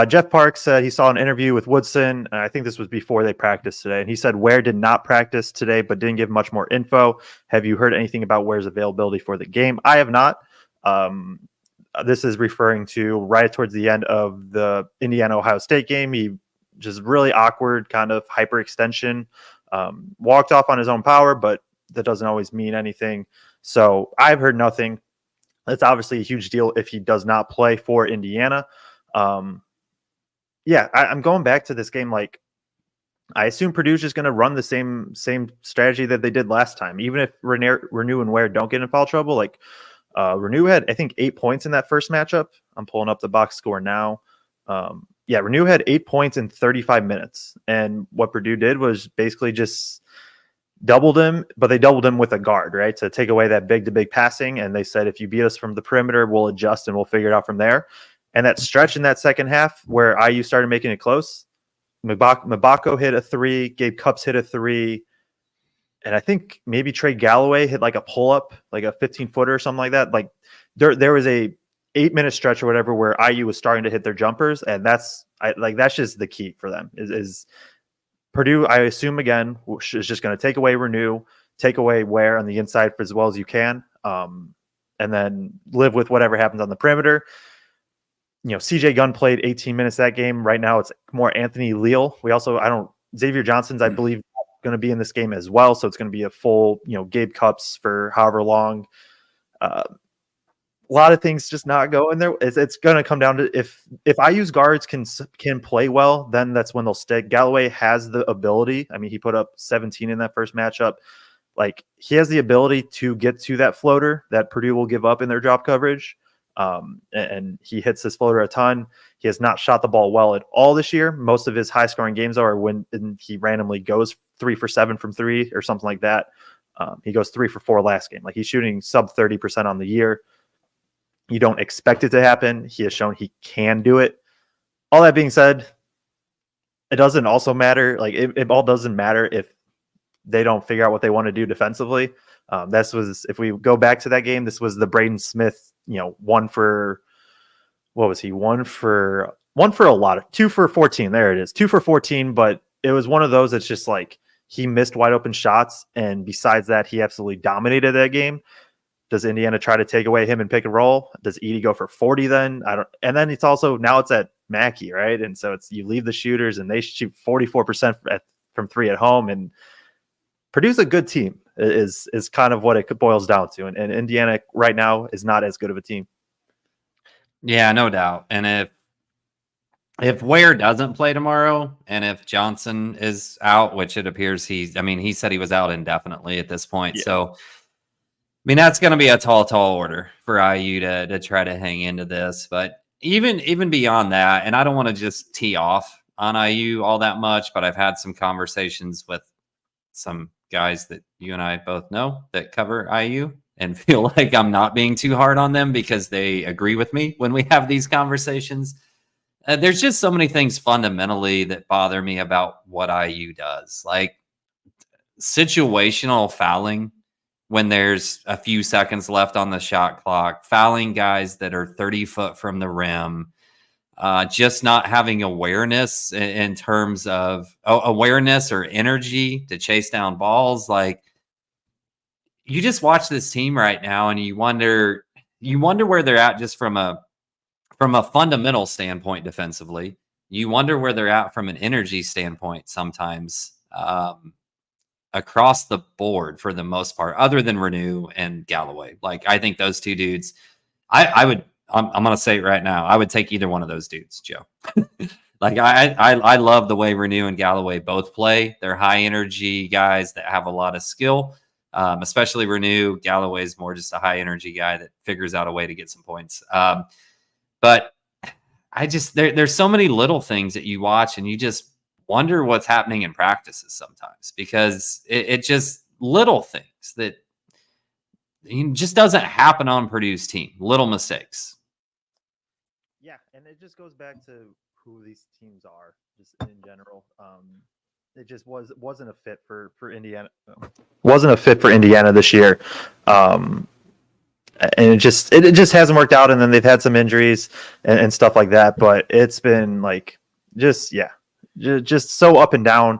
[SPEAKER 2] Jeff Parks said he saw an interview with Woodson. I think this was before they practiced today. And he said Ware did not practice today, but didn't give much more info. Have you heard anything about Ware's availability for the game? I have not. This is referring to right towards the end of the Indiana-Ohio State game. He just really awkward kind of hyperextension. Walked off on his own power, but that doesn't always mean anything. So I've heard nothing. That's obviously a huge deal if he does not play for Indiana. Yeah, I'm going back to this game. Like, I assume Purdue's just going to run the same strategy that they did last time. Even if Renew and Ware don't get in foul trouble, like Renew had, I think, 8 points in that first matchup. I'm pulling up the box score now. Yeah, Renew had 8 points in 35 minutes. And what Purdue did was basically just doubled him, but they doubled him with a guard, right? To take away that big-to-big passing. And they said, if you beat us from the perimeter, we'll adjust and we'll figure it out from there. And that stretch in that second half where IU started making it close, Mabako hit a 3, Gabe Cupps hit a 3, and I think maybe Trey Galloway hit like a pull-up, like a 15-footer or something like that. Like there was a 8-minute stretch or whatever where IU was starting to hit their jumpers, and that's just the key for them. Is Purdue, I assume, again, is just going to take away Renew, take away Ware on the inside for as well as you can, and then live with whatever happens on the perimeter. You know, CJ Gunn played 18 minutes that game. Right now, it's more Anthony Leal. Xavier Johnson's, I believe, going to be in this game as well. So it's going to be a full, Gabe Cupps for however long. A lot of things just not going there. It's going to come down to if IU's guards can play well, then that's when they'll stick. Galloway has the ability. I mean, he put up 17 in that first matchup. Like, he has the ability to get to that floater that Purdue will give up in their drop coverage. And he hits his floater a ton. He has not shot the ball well at all this year. Most of his high scoring games are when he randomly goes 3 for 7 from 3 or something like that. He goes 3 for 4 last game. Like, he's shooting sub 30% on the year. You don't expect it to happen. He has shown he can do it. All that being said, it doesn't also matter. Like, it all doesn't matter if they don't figure out what they want to do defensively. If we go back to that game, this was the Braden Smith, 1 for, what was he? 1 for a lot of 2 for 14. There it is. 2 for 14. But it was one of those that's just like, he missed wide open shots. And besides that, he absolutely dominated that game. Does Indiana try to take away him and pick and roll? Does Edey go for 40 then? And then it's also, now it's at Mackey, right? And so it's, you leave the shooters and they shoot 44% from 3 at home. And Purdue's a good team is kind of what it boils down to. And Indiana right now is not as good of a team.
[SPEAKER 3] Yeah, no doubt. And if Ware doesn't play tomorrow, and if Johnson is out, which it appears he said he was out indefinitely at this point. Yeah. So, that's going to be a tall order for IU to try to hang into this. But even beyond that, and I don't want to just tee off on IU all that much, but I've had some conversations with some guys that you and I both know that cover IU and feel like I'm not being too hard on them because they agree with me when we have these conversations. There's just so many things fundamentally that bother me about what IU does. Like situational fouling when there's a few seconds left on the shot clock, fouling guys that are 30 foot from the rim, just not having awareness in terms of awareness or energy to chase down balls. Like, you just watch this team right now and you wonder where they're at just from a fundamental standpoint defensively. You wonder where they're at from an energy standpoint sometimes, across the board for the most part, other than Renew and Galloway. Like, I think those two dudes, I'm going to say it right now, I would take either one of those dudes, Joe. Like, I love the way Renew and Galloway both play. They're high energy guys that have a lot of skill, especially Renew. Galloway's more just a high energy guy that figures out a way to get some points. But there's so many little things that you watch and you just wonder what's happening in practices sometimes, because it just little things that just doesn't happen on Purdue's team. Little mistakes.
[SPEAKER 2] Yeah, and it just goes back to who these teams are, just in general. It just wasn't a fit for Indiana. Wasn't a fit for Indiana this year. and it just hasn't worked out. And then they've had some injuries and stuff like that. But it's been like just so up and down.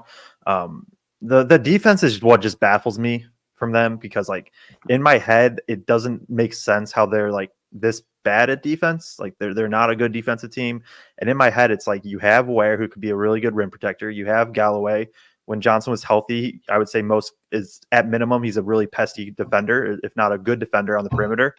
[SPEAKER 2] The defense is what just baffles me from them, because like in my head it doesn't make sense how they're like this bad at defense. Like they're not a good defensive team. And in my head it's like you have Ware, who could be a really good rim protector. You have Galloway. When Johnson was healthy, I would say most is at minimum he's a really pesky defender, if not a good defender on the perimeter.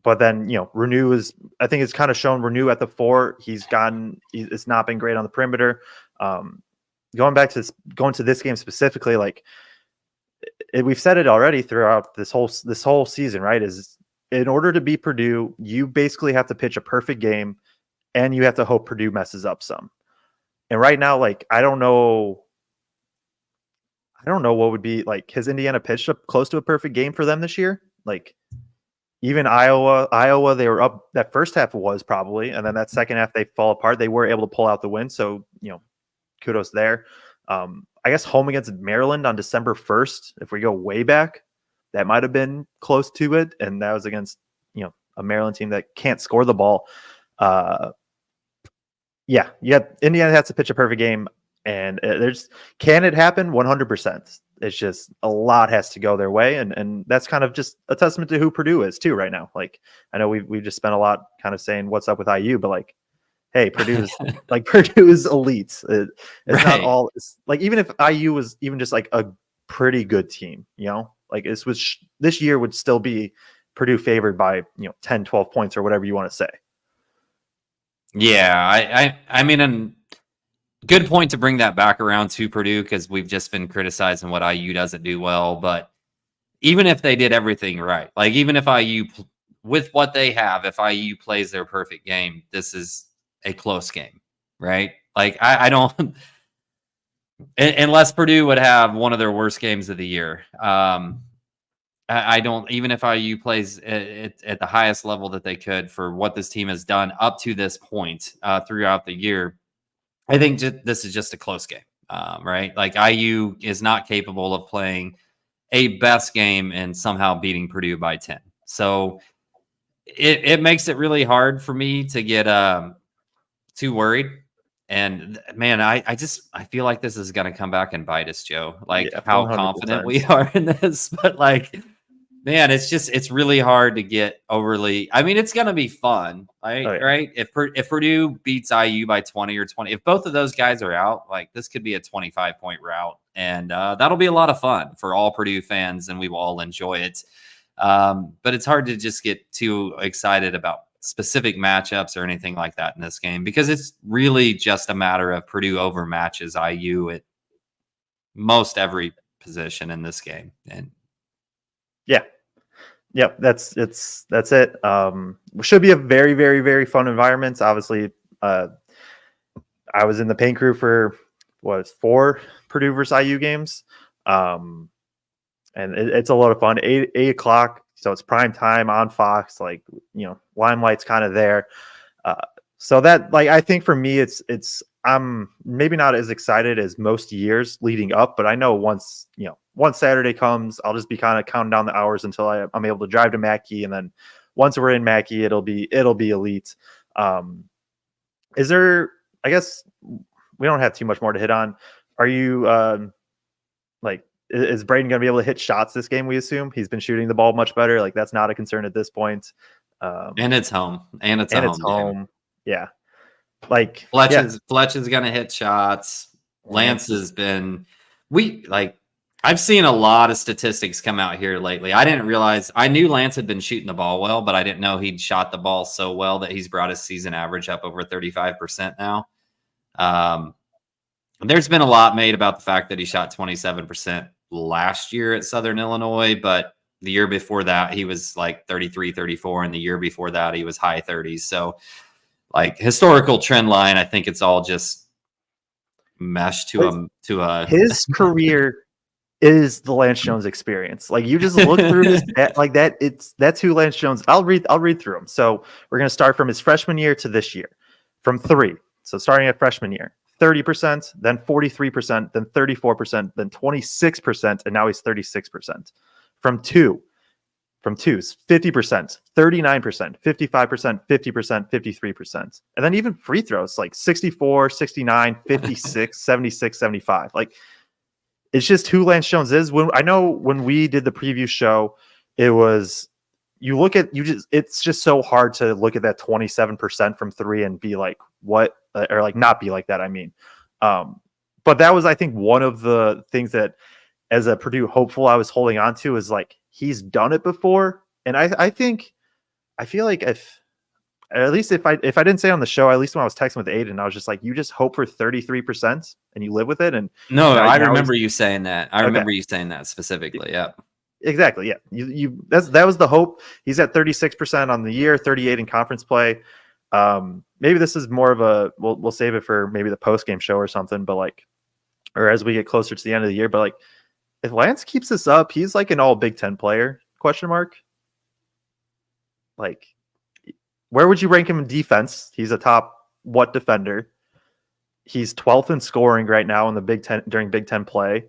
[SPEAKER 2] But then, Renew is, I think it's kind of shown Renew at the 4. It's not been great on the perimeter. Going to this game specifically, like we've said it already throughout this whole season, right? Is in order to beat Purdue, you basically have to pitch a perfect game, and you have to hope Purdue messes up some. And right now, like I don't know what would be like. Has Indiana pitched up close to a perfect game for them this year? Like even Iowa, they were up. That first half was probably, and then that second half they fall apart. They were able to pull out the win, so kudos there. I guess home against Maryland on December 1st, if we go way back, that might have been close to it, and that was against a Maryland team that can't score the ball. Indiana has to pitch a perfect game, and can it happen? 100%. It's just a lot has to go their way, and that's kind of just a testament to who Purdue is too right now. Like I know we've just spent a lot kind of saying what's up with IU, but like, hey, Purdue is elite. It's right. Not all. It's like even if IU was even just like a pretty good team, like this year would still be Purdue favored by 10, 12 points or whatever you want to say.
[SPEAKER 3] Yeah, I mean, and good point to bring that back around to Purdue, because we've just been criticizing what IU doesn't do well. But even if they did everything right, like even if IU, with what they have, if IU plays their perfect game, this is a close game, right? Like I don't, unless Purdue would have one of their worst games of the year. I don't, even if IU plays at the highest level that they could for what this team has done up to this point throughout the year, I think this is just a close game, right? Like IU is not capable of playing a best game and somehow beating Purdue by 10. So it makes it really hard for me to get too worried. And man, I feel like this is going to come back and bite us, Joe. Like how 100%. Confident we are in this, but like, man, it's really hard to get overly. I mean, it's going to be fun, right? Oh, yeah. Right? If Purdue beats IU by 20 or 20, if both of those guys are out, like this could be a 25-point rout, and that'll be a lot of fun for all Purdue fans, and we will all enjoy it. But it's hard to just get too excited about specific matchups or anything like that in this game, because it's really just a matter of Purdue overmatches IU at most every position in this game. And
[SPEAKER 2] Yep, that's it. Should be a very, very, very fun environment. Obviously, I was in the paint crew for 4 Purdue versus IU games, and it's a lot of fun. 8 o'clock, so it's prime time on Fox. Like Limelight's kind of there. So that, like, I think for me, I'm maybe not as excited as most years leading up, but I know once Saturday comes, I'll just be kind of counting down the hours until I'm able to drive to Mackey, and then once we're in Mackey, it'll be elite. Is there? I guess we don't have too much more to hit on. Are you is Braden going to be able to hit shots this game? We assume he's been shooting the ball much better. Like that's not a concern at this point.
[SPEAKER 3] And it's home. It's home.
[SPEAKER 2] Yeah. Like
[SPEAKER 3] Fletch is gonna hit shots. Lance has been I've seen a lot of statistics come out here lately. I knew Lance had been shooting the ball well, but I didn't know he'd shot the ball so well that he's brought his season average up over 35% now. There's been a lot made about the fact that he shot 27% last year at Southern Illinois, but the year before that he was like 33, 34, and the year before that he was high 30s. So like historical trend line, I think it's all just meshed to a
[SPEAKER 2] his career is the Lance Jones experience. Like you just look through this like that. That's who Lance Jones. I'll read through them. So we're going to start from his freshman year to this year, from 3. So starting at freshman year, 30%, then 43%, then 34%, then 26%, and now he's 36%. From 2, from twos, 50%, 39%, 55%, 50%, 53%. And then even free throws, like 64, 69, 56, 76, 75. Like, it's just who Lance Jones is. I know when we did the preview show, it was, it's just so hard to look at that 27% from three and be like, what, or like not be like that. I mean, but that was, I think, one of the things that as a Purdue hopeful I was holding on to is like, he's done it before. And I feel like if I didn't say on the show, at least when I was texting with Aiden, I was just like, you just hope for 33% and you live with it. And
[SPEAKER 3] no, I remember you saying that. I remember you saying that specifically. Yeah,
[SPEAKER 2] exactly. Yeah. That was the hope. He's at 36% on the year, 38 in conference play. Maybe this is more of we'll save it for maybe the post game show or something, but like, or as we get closer to the end of the year, but like, if Lance keeps this up, he's like an all Big Ten player, ? Like, where would you rank him in defense? He's a top what defender? He's 12th in scoring right now in the Big Ten during Big Ten play.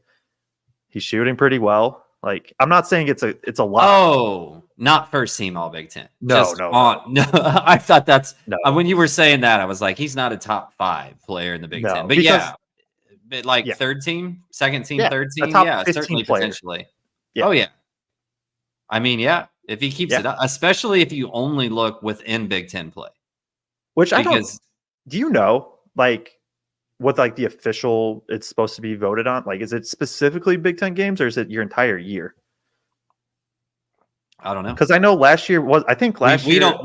[SPEAKER 2] He's shooting pretty well. Like, I'm not saying it's a lot.
[SPEAKER 3] Oh, not first team all Big Ten.
[SPEAKER 2] No.
[SPEAKER 3] I thought that's when you were saying that, I was like, he's not a top 5 player in the Big Ten. But but like third team, second team, third team, certainly player. Potentially. Yeah. Oh yeah. I mean, if he keeps it up, especially if you only look within Big Ten play.
[SPEAKER 2] Which do you know, like, what like the official it's supposed to be voted on? Like, is it specifically Big Ten games or is it your entire year?
[SPEAKER 3] I don't know.
[SPEAKER 2] Because I know last year we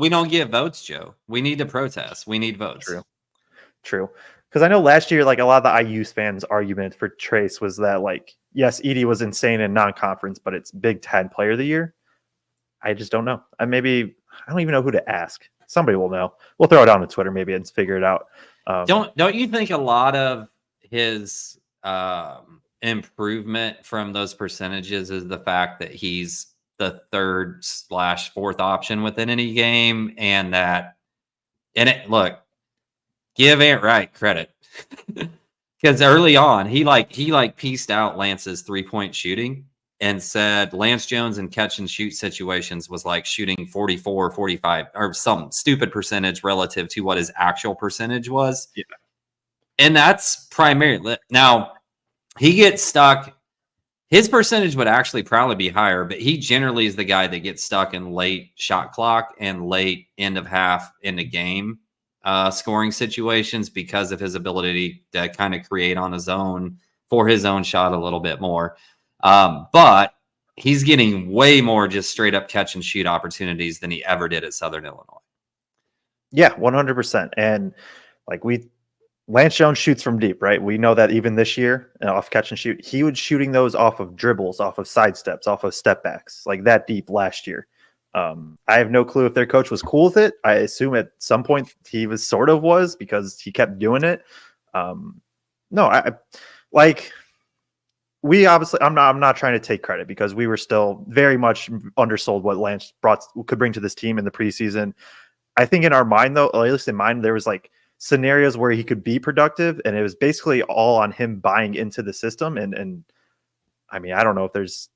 [SPEAKER 3] don't get votes, Joe. We need to protest. We need votes.
[SPEAKER 2] True. Because I know last year, like, a lot of the IU fans' argument for Trace was that, like, yes, Edey was insane in non-conference, but it's Big Ten Player of the Year. I just don't know. I don't even know who to ask. Somebody will know. We'll throw it on Twitter maybe and figure it out.
[SPEAKER 3] Don't you think a lot of his improvement from those percentages is the fact that he's the 3rd/4th option within any game, and look, give Ant Wright credit because early on he pieced out Lance's 3-point shooting and said Lance Jones in catch and shoot situations was like shooting 44, 45 or some stupid percentage relative to what his actual percentage was.
[SPEAKER 2] Yeah.
[SPEAKER 3] And that's primarily, now he gets stuck. His percentage would actually probably be higher, but he generally is the guy that gets stuck in late shot clock and late end of half in the game scoring situations because of his ability to kind of create on his own for his own shot a little bit more. But he's getting way more just straight up catch and shoot opportunities than he ever did at Southern Illinois.
[SPEAKER 2] Yeah, 100%. And like Lance Jones shoots from deep, right? We know that even this year off catch and shoot, he was shooting those off of dribbles, off of side steps, off of step backs, like that deep last year. I have no clue if their coach was cool with it. I assume at some point he was because he kept doing it. We obviously, I'm not trying to take credit because we were still very much undersold what Lance could bring to this team in the preseason. I think in our mind, though, at least in mine, there was like scenarios where he could be productive, and it was basically all on him buying into the system. And I mean, I don't know if there's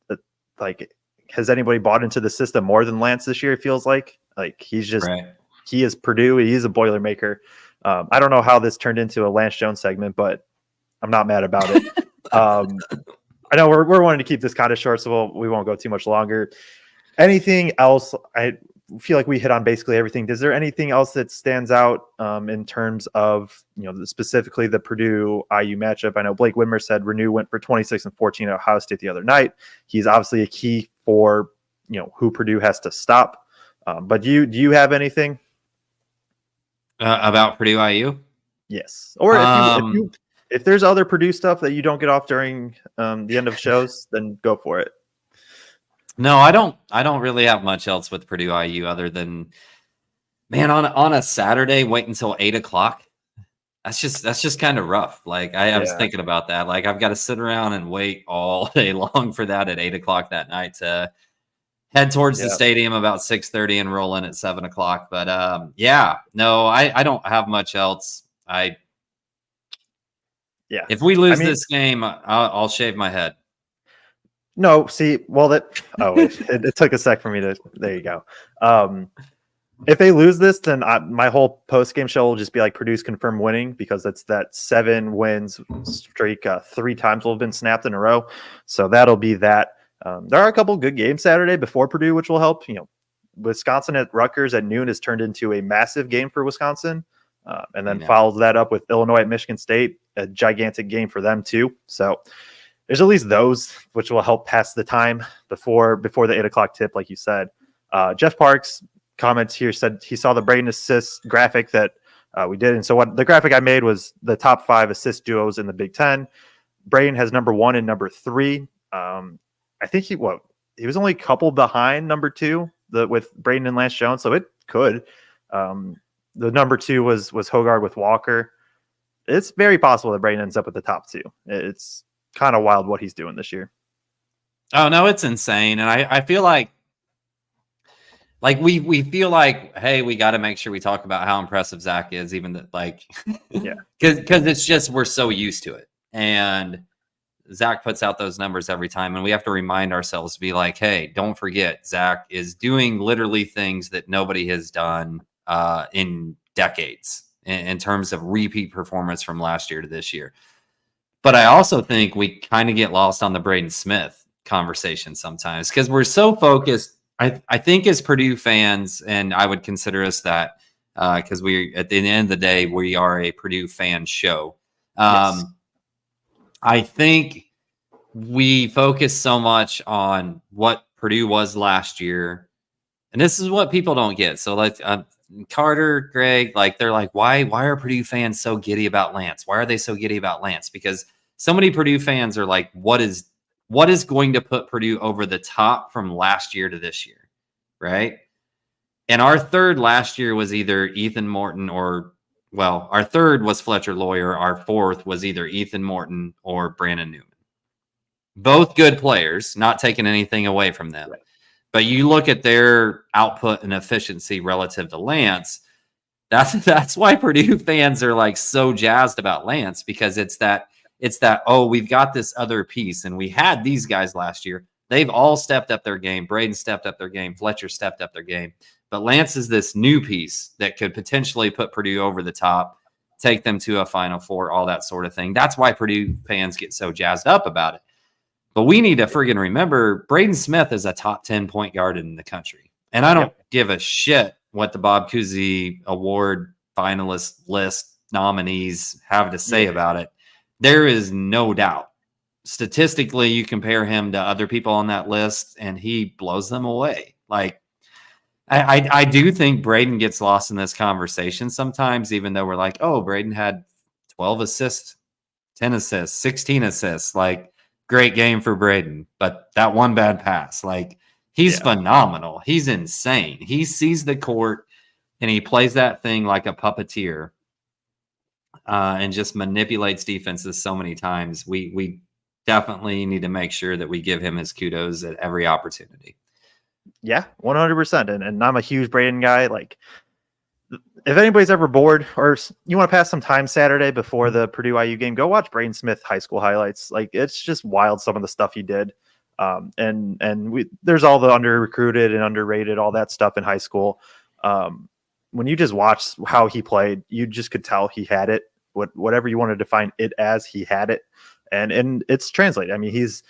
[SPEAKER 2] like, has anybody bought into the system more than Lance this year? It feels like he's just He is Purdue. He's a Boilermaker. I don't know how this turned into a Lance Jones segment, but I'm not mad about it. I know we're wanting to keep this kind of short, so we won't go too much longer. Anything else? I feel like we hit on basically everything. Is there anything else that stands out in terms of, specifically the Purdue IU matchup? I know Blake Widmer said Renew went for 26 and 14 at Ohio State the other night. He's obviously a key for who Purdue has to stop. But do you have anything
[SPEAKER 3] about Purdue IU?
[SPEAKER 2] Yes, or if there's other Purdue stuff that you don't get off during the end of shows, then go for it.
[SPEAKER 3] No, I don't really have much else with Purdue IU other than, man, on a Saturday, wait until 8:00. That's just kind of rough. Like I was thinking about that. Like I've got to sit around and wait all day long for that at 8:00 that night to head towards the stadium about 6:30 and roll in at 7:00. But no, I don't have much else. If we lose this game, I'll shave my head.
[SPEAKER 2] No, see, well, wait, it took a sec for me to. There you go. If they lose this, then my whole post game show will just be like Purdue's confirmed winning, because that's that 7 wins streak 3 times will have been snapped in a row. So that'll be that. There are a couple good games Saturday before Purdue, which will help. Wisconsin at Rutgers at noon has turned into a massive game for Wisconsin, and then follows that up with Illinois at Michigan State, a gigantic game for them too. So there's at least those which will help pass the time before the 8 o'clock tip, like you said. Jeff Parks comments here said he saw the Braden assist graphic that we did, and so what the graphic I made was the top 5 assist duos in the Big Ten. Braden has number 1 and number 3. I think he was only a couple behind number 2 with Braden and Lance Jones, so it could. The number 2 was Hogarth with Walker. It's very possible that Braden ends up with the top 2. It's kind of wild what he's doing this year.
[SPEAKER 3] Oh no, it's insane, and I feel like we feel like, hey, we got to make sure we talk about how impressive Zach is, even that because it's just we're so used to it, and Zach puts out those numbers every time, and we have to remind ourselves to be like, hey, don't forget, Zach is doing literally things that nobody has done in decades in terms of repeat performance from last year to this year. But I also think we kind of get lost on the Braden Smith conversation sometimes because we're so focused. I think as Purdue fans, and I would consider us that because we, at the end of the day, we are a Purdue fan show.
[SPEAKER 2] Yes.
[SPEAKER 3] I think we focus so much on what Purdue was last year, and this is what people don't get. So like Carter, Kraig, they're like, why are Purdue fans so giddy about Lance? Why are they so giddy about Lance? Because so many Purdue fans are like, what is going to put Purdue over the top from last year to this year, right? And our third last year was either Ethan Morton our third was Fletcher Lawyer. Our fourth was either Ethan Morton or Brandon Newman. Both good players, not taking anything away from them. Right. But you look at their output and efficiency relative to Lance, that's why Purdue fans are like so jazzed about Lance, because it's that, oh, we've got this other piece, and we had these guys last year. They've all stepped up their game. Braden stepped up their game. Fletcher stepped up their game. But Lance is this new piece that could potentially put Purdue over the top, take them to a Final Four, all that sort of thing. That's why Purdue fans get so jazzed up about it. But we need to friggin' remember, Braden Smith is a top 10 point guard in the country. And I don't give a shit what the Bob Cousy Award finalist list nominees have to say about it. There is no doubt. Statistically, you compare him to other people on that list, and he blows them away. Like, I do think Braden gets lost in this conversation sometimes, even though we're like, oh, Braden had 12 assists, 10 assists, 16 assists. Like, great game for Braden. But that one bad pass, like, he's phenomenal. He's insane. He sees the court, and he plays that thing like a puppeteer. And just manipulates defenses so many times. We definitely need to make sure that we give him his kudos at every opportunity.
[SPEAKER 2] Yeah, 100%. And I'm a huge Braden guy. Like, if anybody's ever bored or you want to pass some time Saturday before the Purdue IU game, go watch Braden Smith high school highlights. Like, it's just wild, some of the stuff he did. There's all the under recruited and underrated, all that stuff in high school. When you just watch how he played, you just could tell he had it. Whatever you want to define it as, he had it, and it's translated. I mean, he's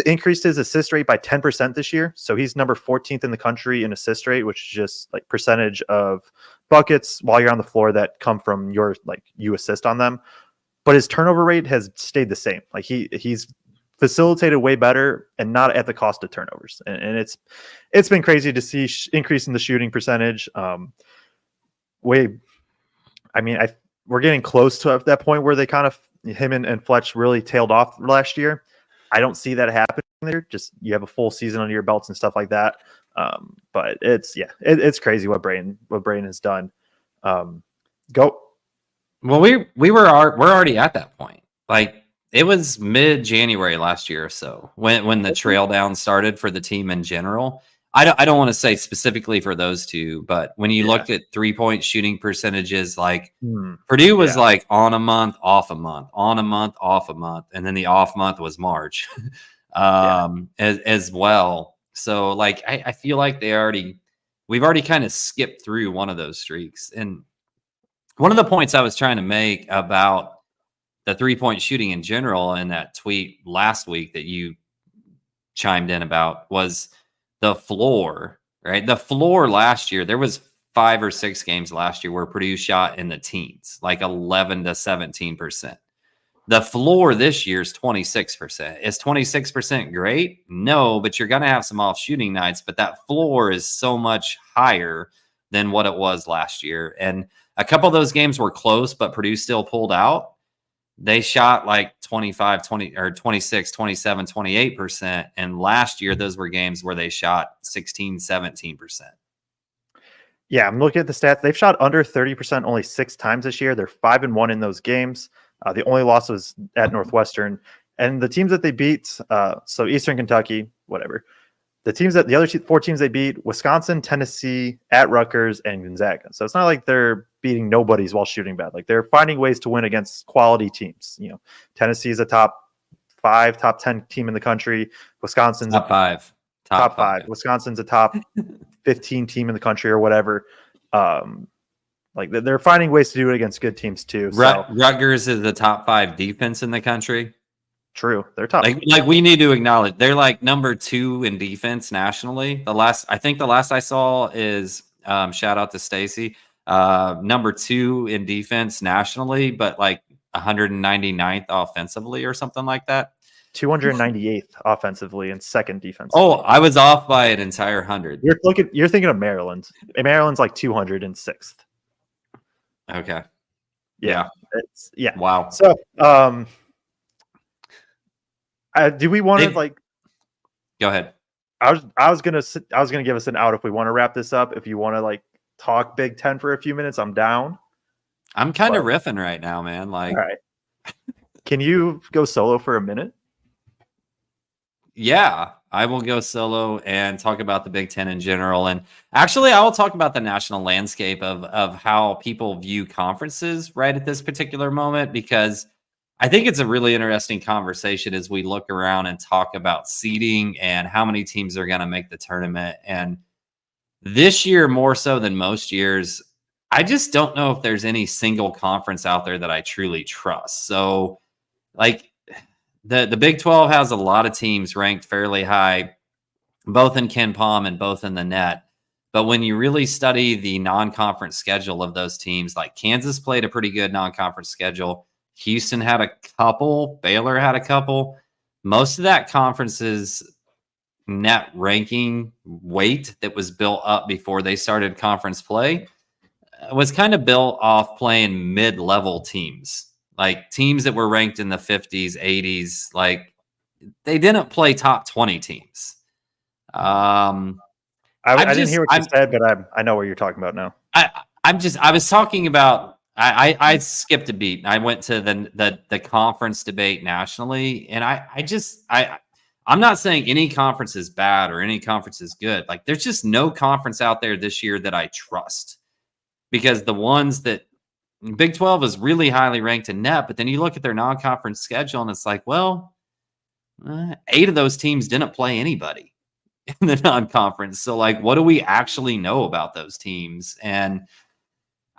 [SPEAKER 2] increased his assist rate by 10% this year, so he's number 14th in the country in assist rate, which is just like percentage of buckets while you're on the floor that come from you assist on them. But his turnover rate has stayed the same. Like he's facilitated way better and not at the cost of turnovers, and it's been crazy to see increase in the shooting percentage. We're getting close to that point where they kind of, him and Fletch really tailed off last year. I don't see that happening there. Just, you have a full season under your belts and stuff like that. But it's crazy what Braden has done. Go.
[SPEAKER 3] Well, we're already at that point. Like, it was mid-January last year or so when the trail down started for the team in general. I don't want to say specifically for those two, but when you looked at 3-point shooting percentages, like Purdue was like on a month, off a month, on a month, off a month, and then the off month was March. as well. So like, I feel like we've already kind of skipped through one of those streaks. And one of the points I was trying to make about the 3-point shooting in general in that tweet last week that you chimed in about was the floor, right? The floor last year, there was 5 or 6 games last year where Purdue shot in the teens, like 11 to 17%. The floor this year is 26%. Is 26% great? No, but you're going to have some off shooting nights, but that floor is so much higher than what it was last year. And a couple of those games were close, but Purdue still pulled out. They shot like 25, 20 or 26, 27, 28%. And last year, those were games where they shot 16, 17%.
[SPEAKER 2] Yeah, I'm looking at the stats. They've shot under 30% only 6 times this year. They're 5-1 in those games. The only loss was at Northwestern. And the teams that they beat, so Eastern Kentucky, whatever. The other 4 teams they beat, Wisconsin, Tennessee, at Rutgers, and Gonzaga. So it's not like they're beating nobodies while shooting bad. Like they're finding ways to win against quality teams. You know, Tennessee is a top 5, top 10 team in the country. Wisconsin's
[SPEAKER 3] top 5.
[SPEAKER 2] Top 5. Wisconsin's a top 15 team in the country or whatever. Like they're finding ways to do it against good teams too. So.
[SPEAKER 3] Rutgers is the top 5 defense in the country.
[SPEAKER 2] True, they're top.
[SPEAKER 3] Like we need to acknowledge they're like number 2 in defense nationally. I think the last I saw is shout out to Stacy, number 2 in defense nationally, but like 199th offensively or something like that.
[SPEAKER 2] 298th offensively and 2nd defense.
[SPEAKER 3] Oh, I was off by an entire 100.
[SPEAKER 2] You're thinking of Maryland. Maryland's like 206th.
[SPEAKER 3] Okay.
[SPEAKER 2] Yeah.
[SPEAKER 3] Wow.
[SPEAKER 2] So, do we want to like?
[SPEAKER 3] Go ahead.
[SPEAKER 2] I was gonna give us an out if we want to wrap this up. If you want to like talk Big Ten for a few minutes, I'm down.
[SPEAKER 3] I'm kind of riffing right now, man. Like,
[SPEAKER 2] all right. Can you go solo for a minute?
[SPEAKER 3] Yeah, I will go solo and talk about the Big Ten in general. And actually, I will talk about the national landscape of how people view conferences right at this particular moment, because I think it's a really interesting conversation as we look around and talk about seeding and how many teams are going to make the tournament. And this year, more so than most years, I just don't know if there's any single conference out there that I truly trust. So, like, the Big 12 has a lot of teams ranked fairly high, both in KenPom and both in the net. But when you really study the non-conference schedule of those teams, like Kansas played a pretty good non-conference schedule. Houston had a couple. Baylor had a couple. Most of that conference's net ranking weight that was built up before they started conference play was kind of built off playing mid-level teams. Like teams that were ranked in the 50s, 80s, like they didn't play top 20 teams.
[SPEAKER 2] I didn't hear what you said, but I know what you're talking about now.
[SPEAKER 3] I was talking about, I skipped a beat. I went to the conference debate nationally. And I'm not saying any conference is bad or any conference is good. Like there's just no conference out there this year that I trust, because the ones that Big 12 is really highly ranked in net, but then you look at their non-conference schedule and it's like, well, 8 of those teams didn't play anybody in the non-conference. So like, what do we actually know about those teams? And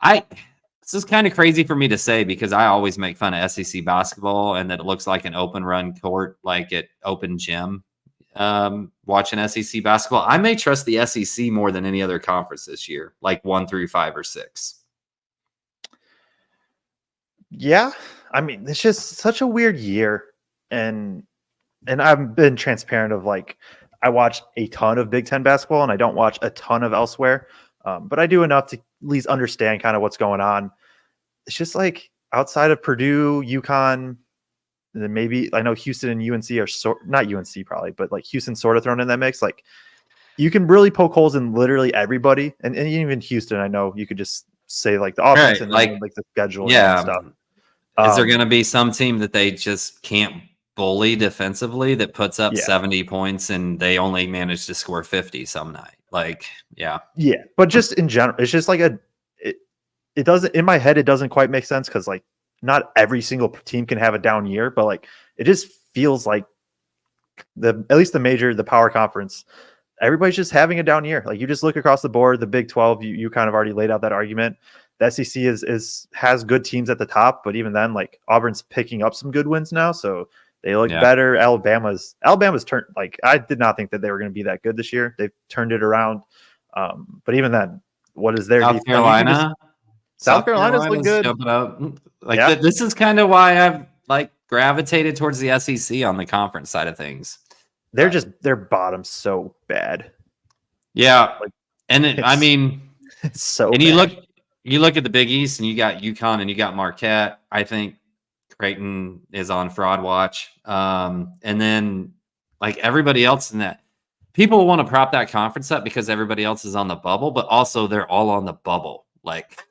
[SPEAKER 3] this is kind of crazy for me to say, because I always make fun of SEC basketball and that it looks like an open run court, like at open gym, watching SEC basketball. I may trust the SEC more than any other conference this year, like 1 through 5 or 6.
[SPEAKER 2] Yeah, I mean, it's just such a weird year, and I've been transparent of like I watch a ton of Big Ten basketball and I don't watch a ton of elsewhere, but I do enough to at least understand kind of what's going on. It's just like outside of Purdue, UConn, and then maybe I know Houston and UNC are not UNC probably, but like Houston sort of thrown in that mix. Like you can really poke holes in literally everybody, and even Houston. I know you could just say like the offense and like the schedule and stuff.
[SPEAKER 3] Is there going to be some team that they just can't bully defensively that puts up 70 points and they only manage to score 50 some night? Like, yeah.
[SPEAKER 2] But just in general, it's just like it doesn't, in my head, it doesn't quite make sense, because like not every single team can have a down year, but like it just feels like at least the power conference, everybody's just having a down year. Like you just look across the board, the Big 12, you kind of already laid out that argument. The SEC has good teams at the top, but even then, like Auburn's picking up some good wins now, so they look better. Alabama's turned, like I did not think that they were going to be that good this year. They've turned it around, but even then, what is their
[SPEAKER 3] South Carolina?
[SPEAKER 2] South Carolina's look good.
[SPEAKER 3] Like this is kind of why I've like gravitated towards the SEC on the conference side of things.
[SPEAKER 2] Their bottom's so bad.
[SPEAKER 3] Yeah, like, and I mean,
[SPEAKER 2] it's so.
[SPEAKER 3] And
[SPEAKER 2] bad.
[SPEAKER 3] you look at the Big East, and you got UConn and you got Marquette. I think Creighton is on fraud watch, and then like everybody else in that. People want to prop that conference up because everybody else is on the bubble, but also they're all on the bubble. Like,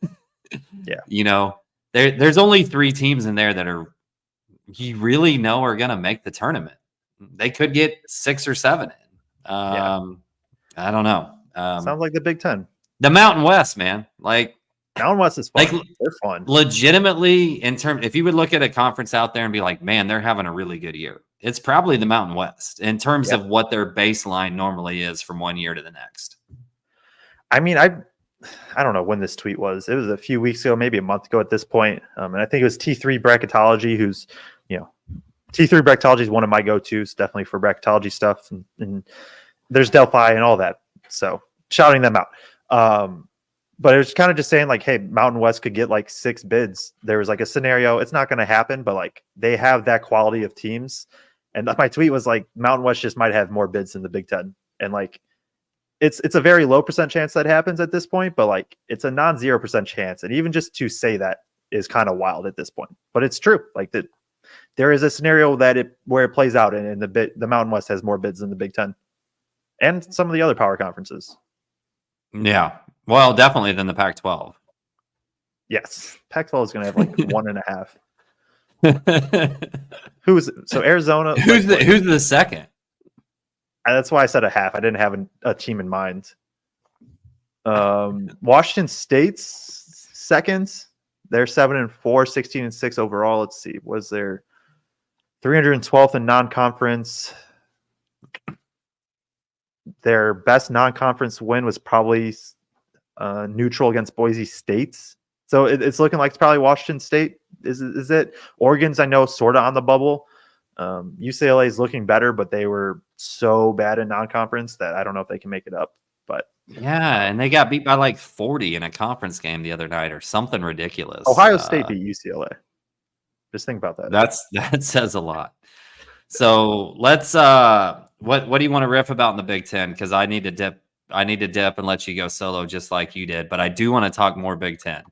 [SPEAKER 3] there's only 3 teams in there that you really know are going to make the tournament. They could get 6 or 7 in. I don't know.
[SPEAKER 2] Sounds like the Big Ten.
[SPEAKER 3] The Mountain West, man. Like
[SPEAKER 2] Mountain West is fun.
[SPEAKER 3] Like,
[SPEAKER 2] they're fun.
[SPEAKER 3] Legitimately, if you would look at a conference out there and be like, man, they're having a really good year. It's probably the Mountain West in terms of what their baseline normally is from one year to the next.
[SPEAKER 2] I mean, I don't know when this tweet was. It was a few weeks ago, maybe a month ago at this point. And I think it was T3 Bracketology, who's, T3 Bracketology is one of my go-tos, definitely for bracketology stuff. And there's Delphi and all that. So shouting them out. But it was kind of just saying like, hey, Mountain West could get like 6 bids. There was like a scenario. It's not going to happen, but like they have that quality of teams. And my tweet was like, Mountain West just might have more bids than the Big Ten. And like, it's a very low % chance that happens at this point, but like it's a non-0 % chance. And even just to say that is kind of wild at this point, but it's true. Like that there is a scenario where it plays out and the Mountain West has more bids than the Big Ten and some of the other power conferences.
[SPEAKER 3] Yeah. Well, definitely than the Pac-12.
[SPEAKER 2] Yes. Pac-12 is going to have like 1.5. So Arizona?
[SPEAKER 3] Who's the second?
[SPEAKER 2] That's why I said a half. I didn't have a team in mind. Washington State's second. They're 7-4, 16-6 overall. Let's see. Was there 312th in non-conference? Their best non-conference win was probably neutral against Boise State. So it's looking like it's probably Washington State. Is it? Oregon's, I know, sort of on the bubble. UCLA is looking better, but they were so bad in non-conference that I don't know if they can make it up. But
[SPEAKER 3] yeah, and they got beat by like 40 in a conference game the other night or something ridiculous.
[SPEAKER 2] Ohio State beat UCLA. Just think about that.
[SPEAKER 3] That says a lot. So let's what do you want to riff about in the Big Ten? Because I need to dip and let you go solo just like you did, but I do want to talk more Big Ten.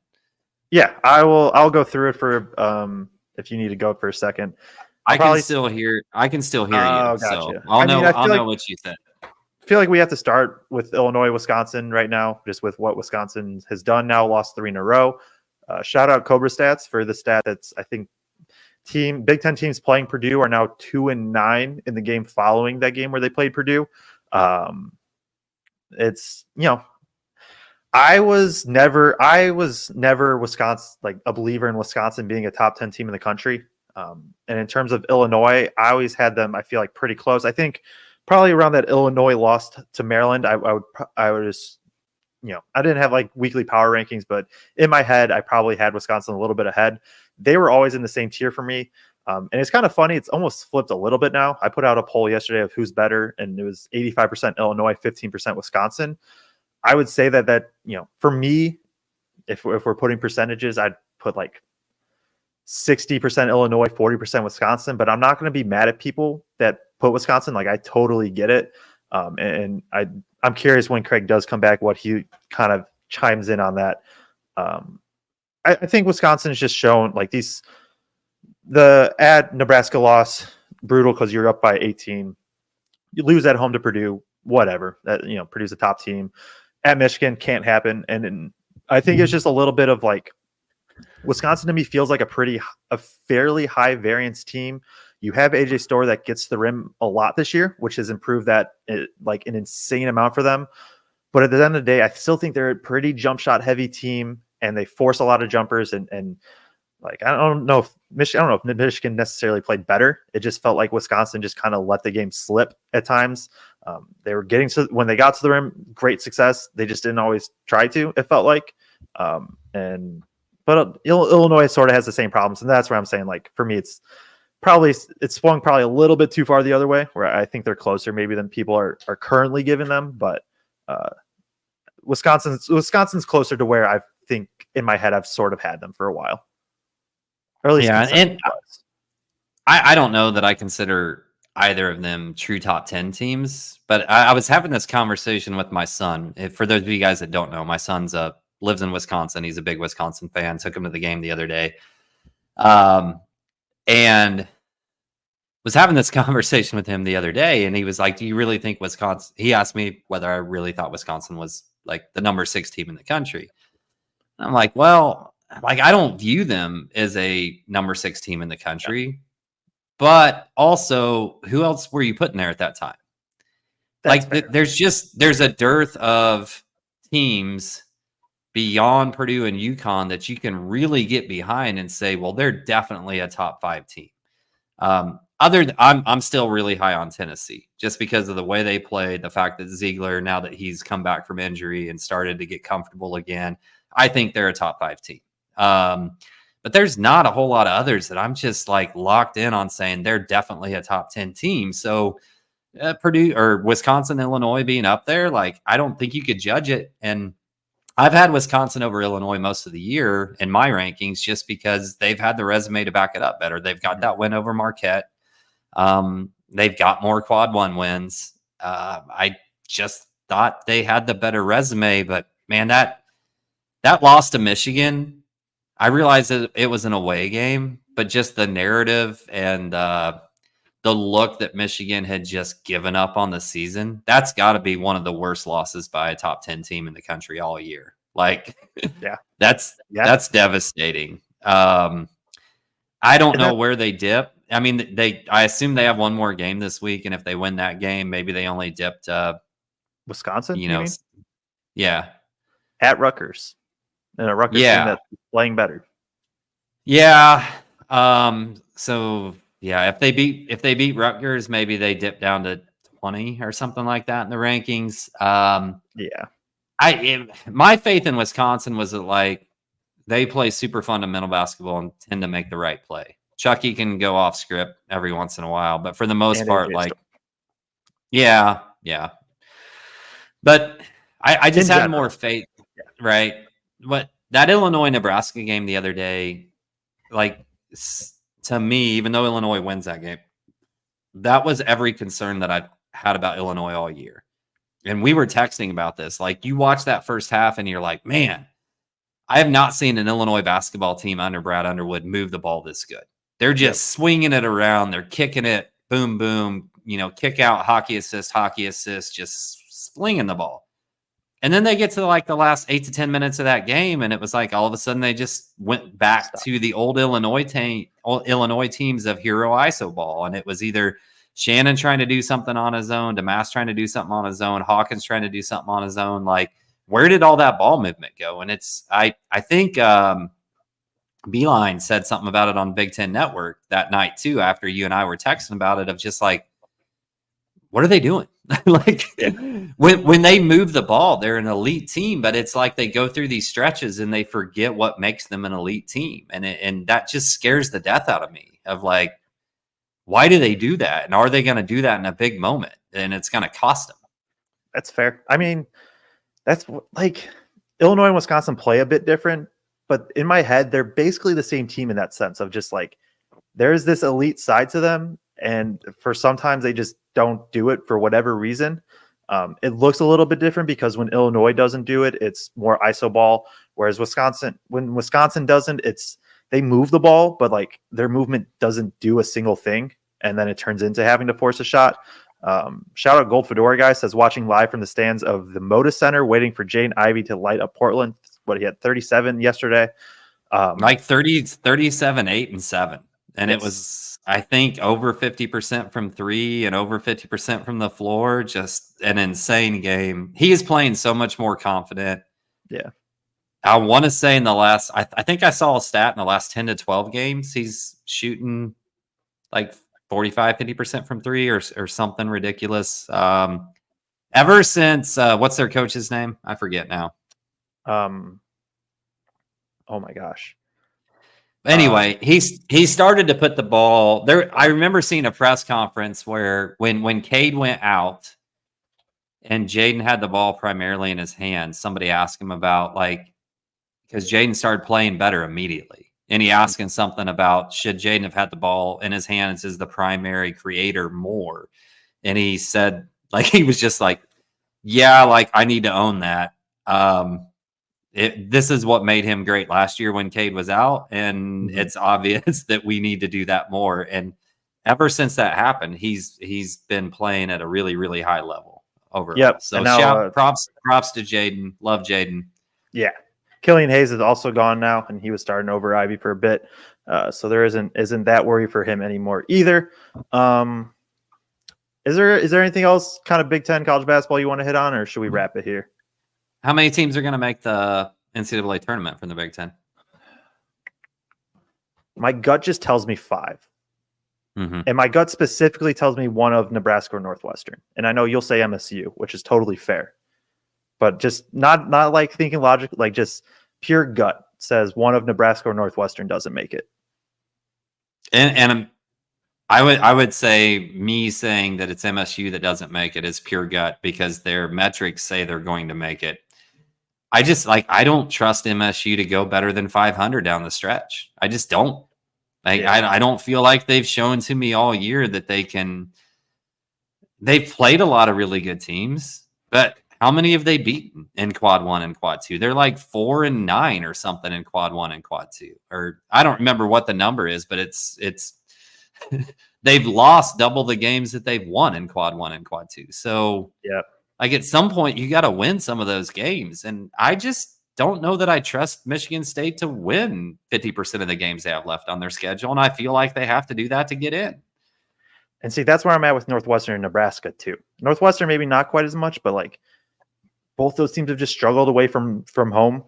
[SPEAKER 2] Yeah, I'll go through it for if you need to go for a second.
[SPEAKER 3] I can still hear you.
[SPEAKER 2] Gotcha.
[SPEAKER 3] So I'll know what you said.
[SPEAKER 2] I feel like we have to start with Illinois, Wisconsin right now, just with what Wisconsin has done now, lost 3 in a row. Shout out Cobra Stats for the stat that's, I think, Big Ten teams playing Purdue are now 2-9 in the game following that game where they played Purdue. It's, I was never Wisconsin, like a believer in Wisconsin being a top 10 team in the country. And in terms of Illinois, I always had them, I feel like, pretty close. I think probably around that Illinois lost to Maryland, I would just, I didn't have like weekly power rankings, but in my head, I probably had Wisconsin a little bit ahead. They were always in the same tier for me. And it's kind of funny. It's almost flipped a little bit now. I put out a poll yesterday of who's better, and it was 85% Illinois, 15% Wisconsin. I would say that for me, if we're putting percentages, I'd put like 60% Illinois, 40% Wisconsin, but I'm not going to be mad at people that put Wisconsin. Like I totally get it. And I'm curious when Kraig does come back, what he kind of chimes in on that. I think Wisconsin has just shown like the Nebraska loss, brutal because you're up by 18. You lose at home to Purdue, whatever. Purdue's a top team. At Michigan, can't happen. And I think it's just a little bit of like Wisconsin to me feels like a fairly high variance team. You have AJ Storr that gets to the rim a lot this year, which has improved that like an insane amount for them. But at the end of the day, I still think they're a pretty jump shot heavy team, and they force a lot of jumpers. And Like, I don't know if Michigan necessarily played better. It just felt like Wisconsin just kind of let the game slip at times. They were getting to, when they got to the rim, great success. They just didn't always try to, it felt like. But Illinois sort of has the same problems. And that's where I'm saying, like, for me, it's swung probably a little bit too far the other way, where I think they're closer maybe than people are currently giving them. But Wisconsin's closer to where I think in my head I've sort of had them for a while. Or at least
[SPEAKER 3] and I don't know that I consider either of them true top 10 teams, but I was having this conversation with my son. For those of you guys that don't know, my son's lives in Wisconsin. He's a big Wisconsin fan. Took him to the game the other day. And was having this conversation with him the other day, and he was like, do you really think Wisconsin, he asked me whether I really thought Wisconsin was like the number 6 team in the country. And I'm like, well, like, I don't view them as a number 6 team in the country, but also, who else were you putting there at that time? That's like, there's a dearth of teams beyond Purdue and UConn that you can really get behind and say, well, they're definitely a top 5 team. I'm still really high on Tennessee just because of the way they played, the fact that Ziegler, now that he's come back from injury and started to get comfortable again, I think they're a top 5 team. But there's not a whole lot of others that I'm just like locked in on saying they're definitely a top 10 team. So Purdue or Wisconsin, Illinois being up there, like, I don't think you could judge it. And I've had Wisconsin over Illinois most of the year in my rankings just because they've had the resume to back it up better. They've got that win over Marquette. They've got more quad 1 wins. I just thought they had the better resume, but man, that loss to Michigan, I realized that it was an away game, but just the narrative and the look that Michigan had just given up on the season, that's got to be one of the worst losses by a top 10 team in the country all year. Like, yeah, that's devastating. I don't know where they dip. I mean, I assume they have one more game this week, and if they win that game, maybe they only dipped
[SPEAKER 2] Wisconsin,
[SPEAKER 3] you know, yeah,
[SPEAKER 2] at Rutgers. And a Rutgers team that's playing better.
[SPEAKER 3] Yeah. So yeah, if they beat Rutgers, maybe they dip down to 20 or something like that in the rankings. My faith in Wisconsin was that, like, they play super fundamental basketball and tend to make the right play. Chucky can go off script every once in a while, but for the most part, like, yeah. But I just had more faith, right? But that Illinois-Nebraska game the other day, like, to me, even though Illinois wins that game, that was every concern that I've had about Illinois all year. And we were texting about this. Like, you watch that first half and you're like, man, I have not seen an Illinois basketball team under Brad Underwood move the ball this good. They're just swinging it around. They're kicking it, boom, boom, kick out, hockey assist, just slinging the ball. And then they get to like the last 8 to 10 minutes of that game, and it was like all of a sudden they just went back to the old Illinois teams of hero iso ball, and it was either Shannon trying to do something on his own, Damas trying to do something on his own, Hawkins trying to do something on his own. Like, where did all that ball movement go? And it's I think Beeline said something about it on Big Ten Network that night too, after you and I were texting about it, of just like, what are they doing? Like, when they move the ball, they're an elite team, but it's like they go through these stretches and they forget what makes them an elite team. And that just scares the death out of me, of like, why do they do that? And are they going to do that in a big moment? And it's going to cost them.
[SPEAKER 2] That's fair. I mean, that's like, Illinois and Wisconsin play a bit different, but in my head, they're basically the same team in that sense of just like, there's this elite side to them. And for sometimes they just don't do it for whatever reason. It looks a little bit different because when Illinois doesn't do it, it's more iso ball. Whereas when Wisconsin doesn't, they move the ball, but like their movement doesn't do a single thing. And then it turns into having to force a shot. Shout out Gold Fedora guy, says watching live from the stands of the Moda Center, waiting for Jane Ivey to light up Portland. What, he had 37 yesterday.
[SPEAKER 3] Like 37, 8, and 7. And it was, I think, over 50% from 3 and over 50% from the floor. Just an insane game. He is playing so much more confident.
[SPEAKER 2] Yeah.
[SPEAKER 3] I want to say in the last, I think I saw a stat in the last 10 to 12 games, he's shooting like 45, 50% from three or something ridiculous. Ever since, what's their coach's name? I forget now.
[SPEAKER 2] Oh my gosh.
[SPEAKER 3] Anyway, he started to put the ball there. I remember seeing a press conference where when Cade went out and Jaden had the ball primarily in his hands, somebody asked him about because Jaden started playing better immediately. And he asked him something about should Jaden have had the ball in his hands as the primary creator more? And he said, he was just like, yeah, I need to own that. This is what made him great last year when Cade was out, and it's obvious that we need to do that more. And ever since that happened, he's been playing at a really, really high level overall.
[SPEAKER 2] Yep.
[SPEAKER 3] So now, props to Jaden. Love Jaden.
[SPEAKER 2] Yeah. Killian Hayes is also gone now, and he was starting over Ivy for a bit. So there isn't that worry for him anymore either. Is there anything else kind of Big Ten college basketball you want to hit on, or should we wrap it here?
[SPEAKER 3] How many teams are going to make the NCAA tournament from the Big Ten?
[SPEAKER 2] My gut just tells me 5. And my gut specifically tells me one of Nebraska or Northwestern. And I know you'll say MSU, which is totally fair. But just not like thinking logic, just pure gut says one of Nebraska or Northwestern doesn't make it.
[SPEAKER 3] And I would say me saying that it's MSU that doesn't make it is pure gut because their metrics say they're going to make it. I just I don't trust MSU to go better than 500 down the stretch. I just don't. I don't feel like they've shown to me all year that they can. They've played a lot of really good teams, but how many have they beaten in quad 1 and quad 2? They're 4-9 or something in quad 1 and quad 2. Or I don't remember what the number is, but it's they've lost double the games that they've won in quad 1 and quad 2. So
[SPEAKER 2] yeah.
[SPEAKER 3] At some point, you got to win some of those games. And I just don't know that I trust Michigan State to win 50% of the games they have left on their schedule. And I feel like they have to do that to get in.
[SPEAKER 2] And see, that's where I'm at with Northwestern and Nebraska, too. Northwestern, maybe not quite as much, but both those teams have just struggled away from home.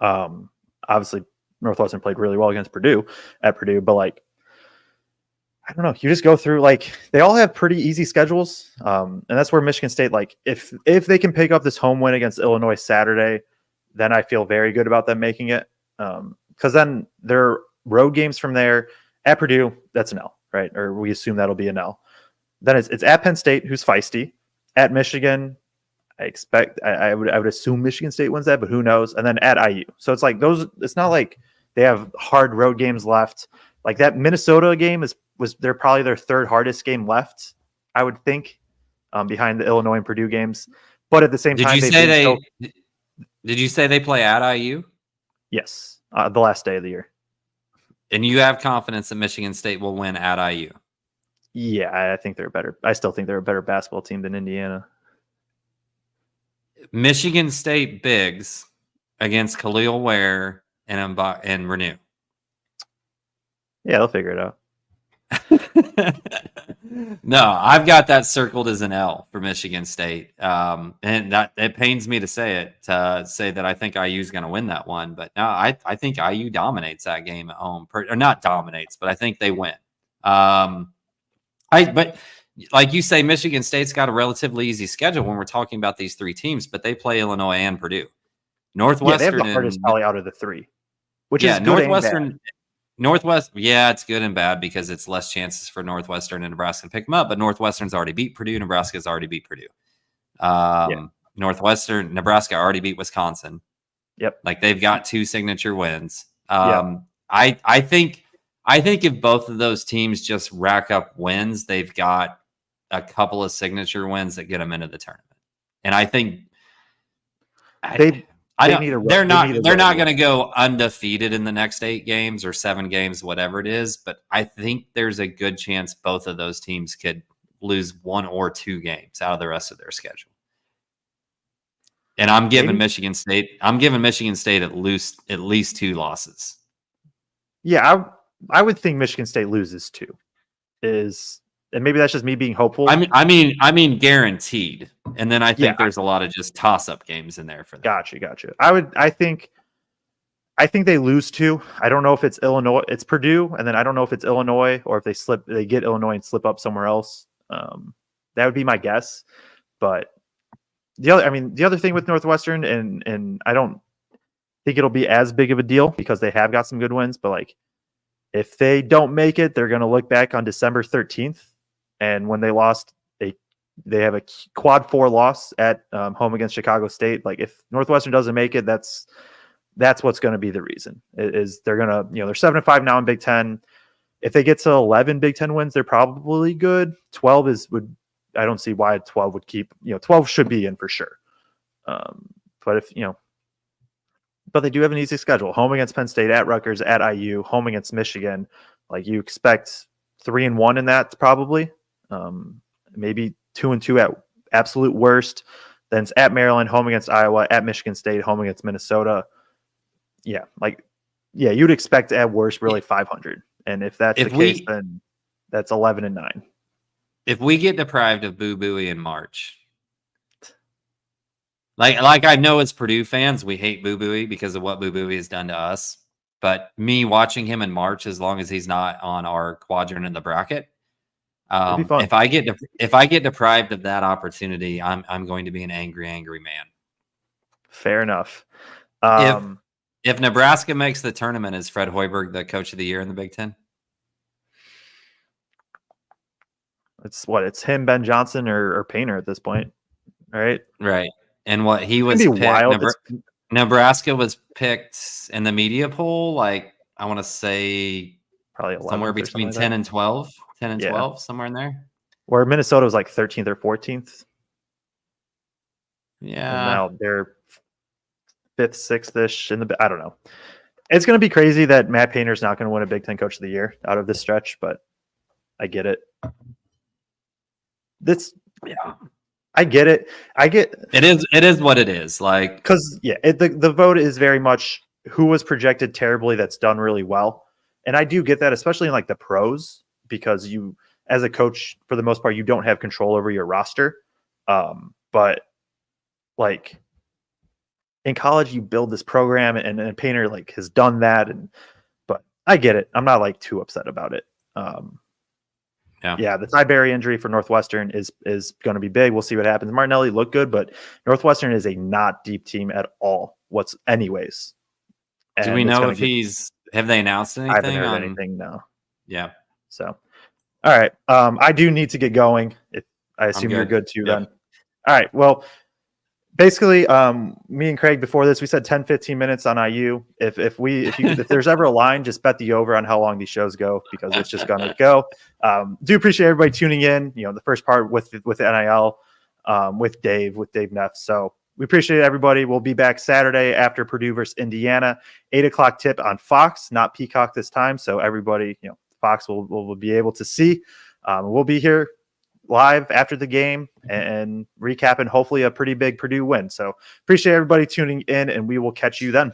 [SPEAKER 2] Obviously, Northwestern played really well against Purdue, but I don't know. You just go through they all have pretty easy schedules, and that's where Michigan State if they can pick up this home win against Illinois Saturday, then I feel very good about them making it. Because then their road games from there at Purdue, that's an L, right? Or we assume that'll be an L. Then it's at Penn State, who's feisty. At Michigan, I would assume Michigan State wins that, but who knows? And then at IU, so it's those. It's not like they have hard road games left. That Minnesota game was probably their third hardest game left, I would think, behind the Illinois and Purdue games. But at the same time,
[SPEAKER 3] did you say they play at IU?
[SPEAKER 2] Yes, the last day of the year.
[SPEAKER 3] And you have confidence that Michigan State will win at IU?
[SPEAKER 2] Yeah, I think they're better. I still think they're a better basketball team than Indiana.
[SPEAKER 3] Michigan State bigs against Khalil Ware and Renew.
[SPEAKER 2] Yeah, they'll figure it out.
[SPEAKER 3] No, I've got that circled as an L for Michigan State. And that it pains me to say that I think IU is going to win that one. But no, I think IU dominates that game at home. Or not dominates, but I think they win. But like you say, Michigan State's got a relatively easy schedule when we're talking about these 3 teams, but they play Illinois and Purdue. Northwestern,
[SPEAKER 2] they have the hardest probably out of the 3, which is good
[SPEAKER 3] Northwestern.
[SPEAKER 2] and bad.
[SPEAKER 3] It's good and bad because it's less chances for Northwestern and Nebraska to pick them up. But Northwestern's already beat Purdue. Nebraska's already beat Purdue. Nebraska already beat Wisconsin.
[SPEAKER 2] Yep.
[SPEAKER 3] They've got 2 signature wins. I think if both of those teams just rack up wins, they've got a couple of signature wins that get them into the tournament. And I think they're not going to go undefeated in the next 8 games or 7 games, whatever it is. But I think there's a good chance both of those teams could lose 1 or 2 games out of the rest of their schedule. And I'm giving Michigan State at least 2 losses.
[SPEAKER 2] Yeah, I would think Michigan State loses 2. And maybe that's just me being hopeful.
[SPEAKER 3] I mean guaranteed. And then I think there's a lot of just toss-up games in there for them.
[SPEAKER 2] Gotcha. I think I think they lose 2. I don't know if it's Illinois. It's Purdue, and then I don't know if it's Illinois or if they get Illinois and slip up somewhere else. That would be my guess. But the other thing with Northwestern, and I don't think it'll be as big of a deal because they have got some good wins. But like, if they don't make it, they're going to look back on December 13th, and when they lost they have a quad 4 loss at home against Chicago State. Like, if Northwestern doesn't make it, that's what's going to be the reason. Is they're going to, they're 7-5 now in Big Ten. If they get to 11 Big Ten wins, they're probably good. 12 I don't see why 12 would keep, 12 should be in for sure. But if, but they do have an easy schedule: home against Penn State, at Rutgers, at IU, home against Michigan. Like, you expect 3-1 in that probably, maybe 2-2 at absolute worst. Then it's at Maryland, home against Iowa, at Michigan State, home against Minnesota. Yeah, you'd expect at worst really 500. And if that's the case, then that's 11-9.
[SPEAKER 3] If we get deprived of Boo Buie in March, like I know as Purdue fans, we hate Boo Buie because of what Boo Buie has done to us. But me watching him in March, as long as he's not on our quadrant in the bracket, if I get deprived of that opportunity, I'm going to be an angry man.
[SPEAKER 2] Fair enough.
[SPEAKER 3] If Nebraska makes the tournament, is Fred Hoiberg the coach of the year in the Big Ten?
[SPEAKER 2] It's him, Ben Johnson, or Painter at this point, right?
[SPEAKER 3] Right. And what he was picked, Nebraska was picked in the media poll, like, I want to say
[SPEAKER 2] probably
[SPEAKER 3] somewhere between 10 and 12, 10 and 12, somewhere in there.
[SPEAKER 2] Where Minnesota was like 13th or 14th.
[SPEAKER 3] Yeah.
[SPEAKER 2] And now they're 5th, 6th-ish I don't know. It's going to be crazy that Matt Painter's not going to win a Big Ten Coach of the Year out of this stretch, but I get it. I get it.
[SPEAKER 3] It is what it is. Like,
[SPEAKER 2] because the vote is very much who was projected terribly that's done really well. And I do get that, especially in like the pros, because you, as a coach, for the most part, you don't have control over your roster. But like in college, you build this program, and Painter like has done that. But I get it. I'm not like too upset about it. The Tyberry injury for Northwestern is going to be big. We'll see what happens. Martinelli looked good, but Northwestern is a not deep team at all. Anyways? And
[SPEAKER 3] do we know if have they announced anything?
[SPEAKER 2] I haven't heard anything. No.
[SPEAKER 3] Yeah.
[SPEAKER 2] So, all right. I do need to get going. I assume you're good too then. All right. Well, basically, me and Kraig before this, we said 10-15 minutes on IU. If there's ever a line, just bet the over on how long these shows go, because it's just gonna go. Do appreciate everybody tuning in. The first part with the NIL, with Dave Neff. So we appreciate everybody. We'll be back Saturday after Purdue versus Indiana, 8:00 tip on Fox, not Peacock this time. So everybody, Fox will be able to see. We'll be here live after the game and recapping hopefully a pretty big Purdue win. So appreciate everybody tuning in, and we will catch you then.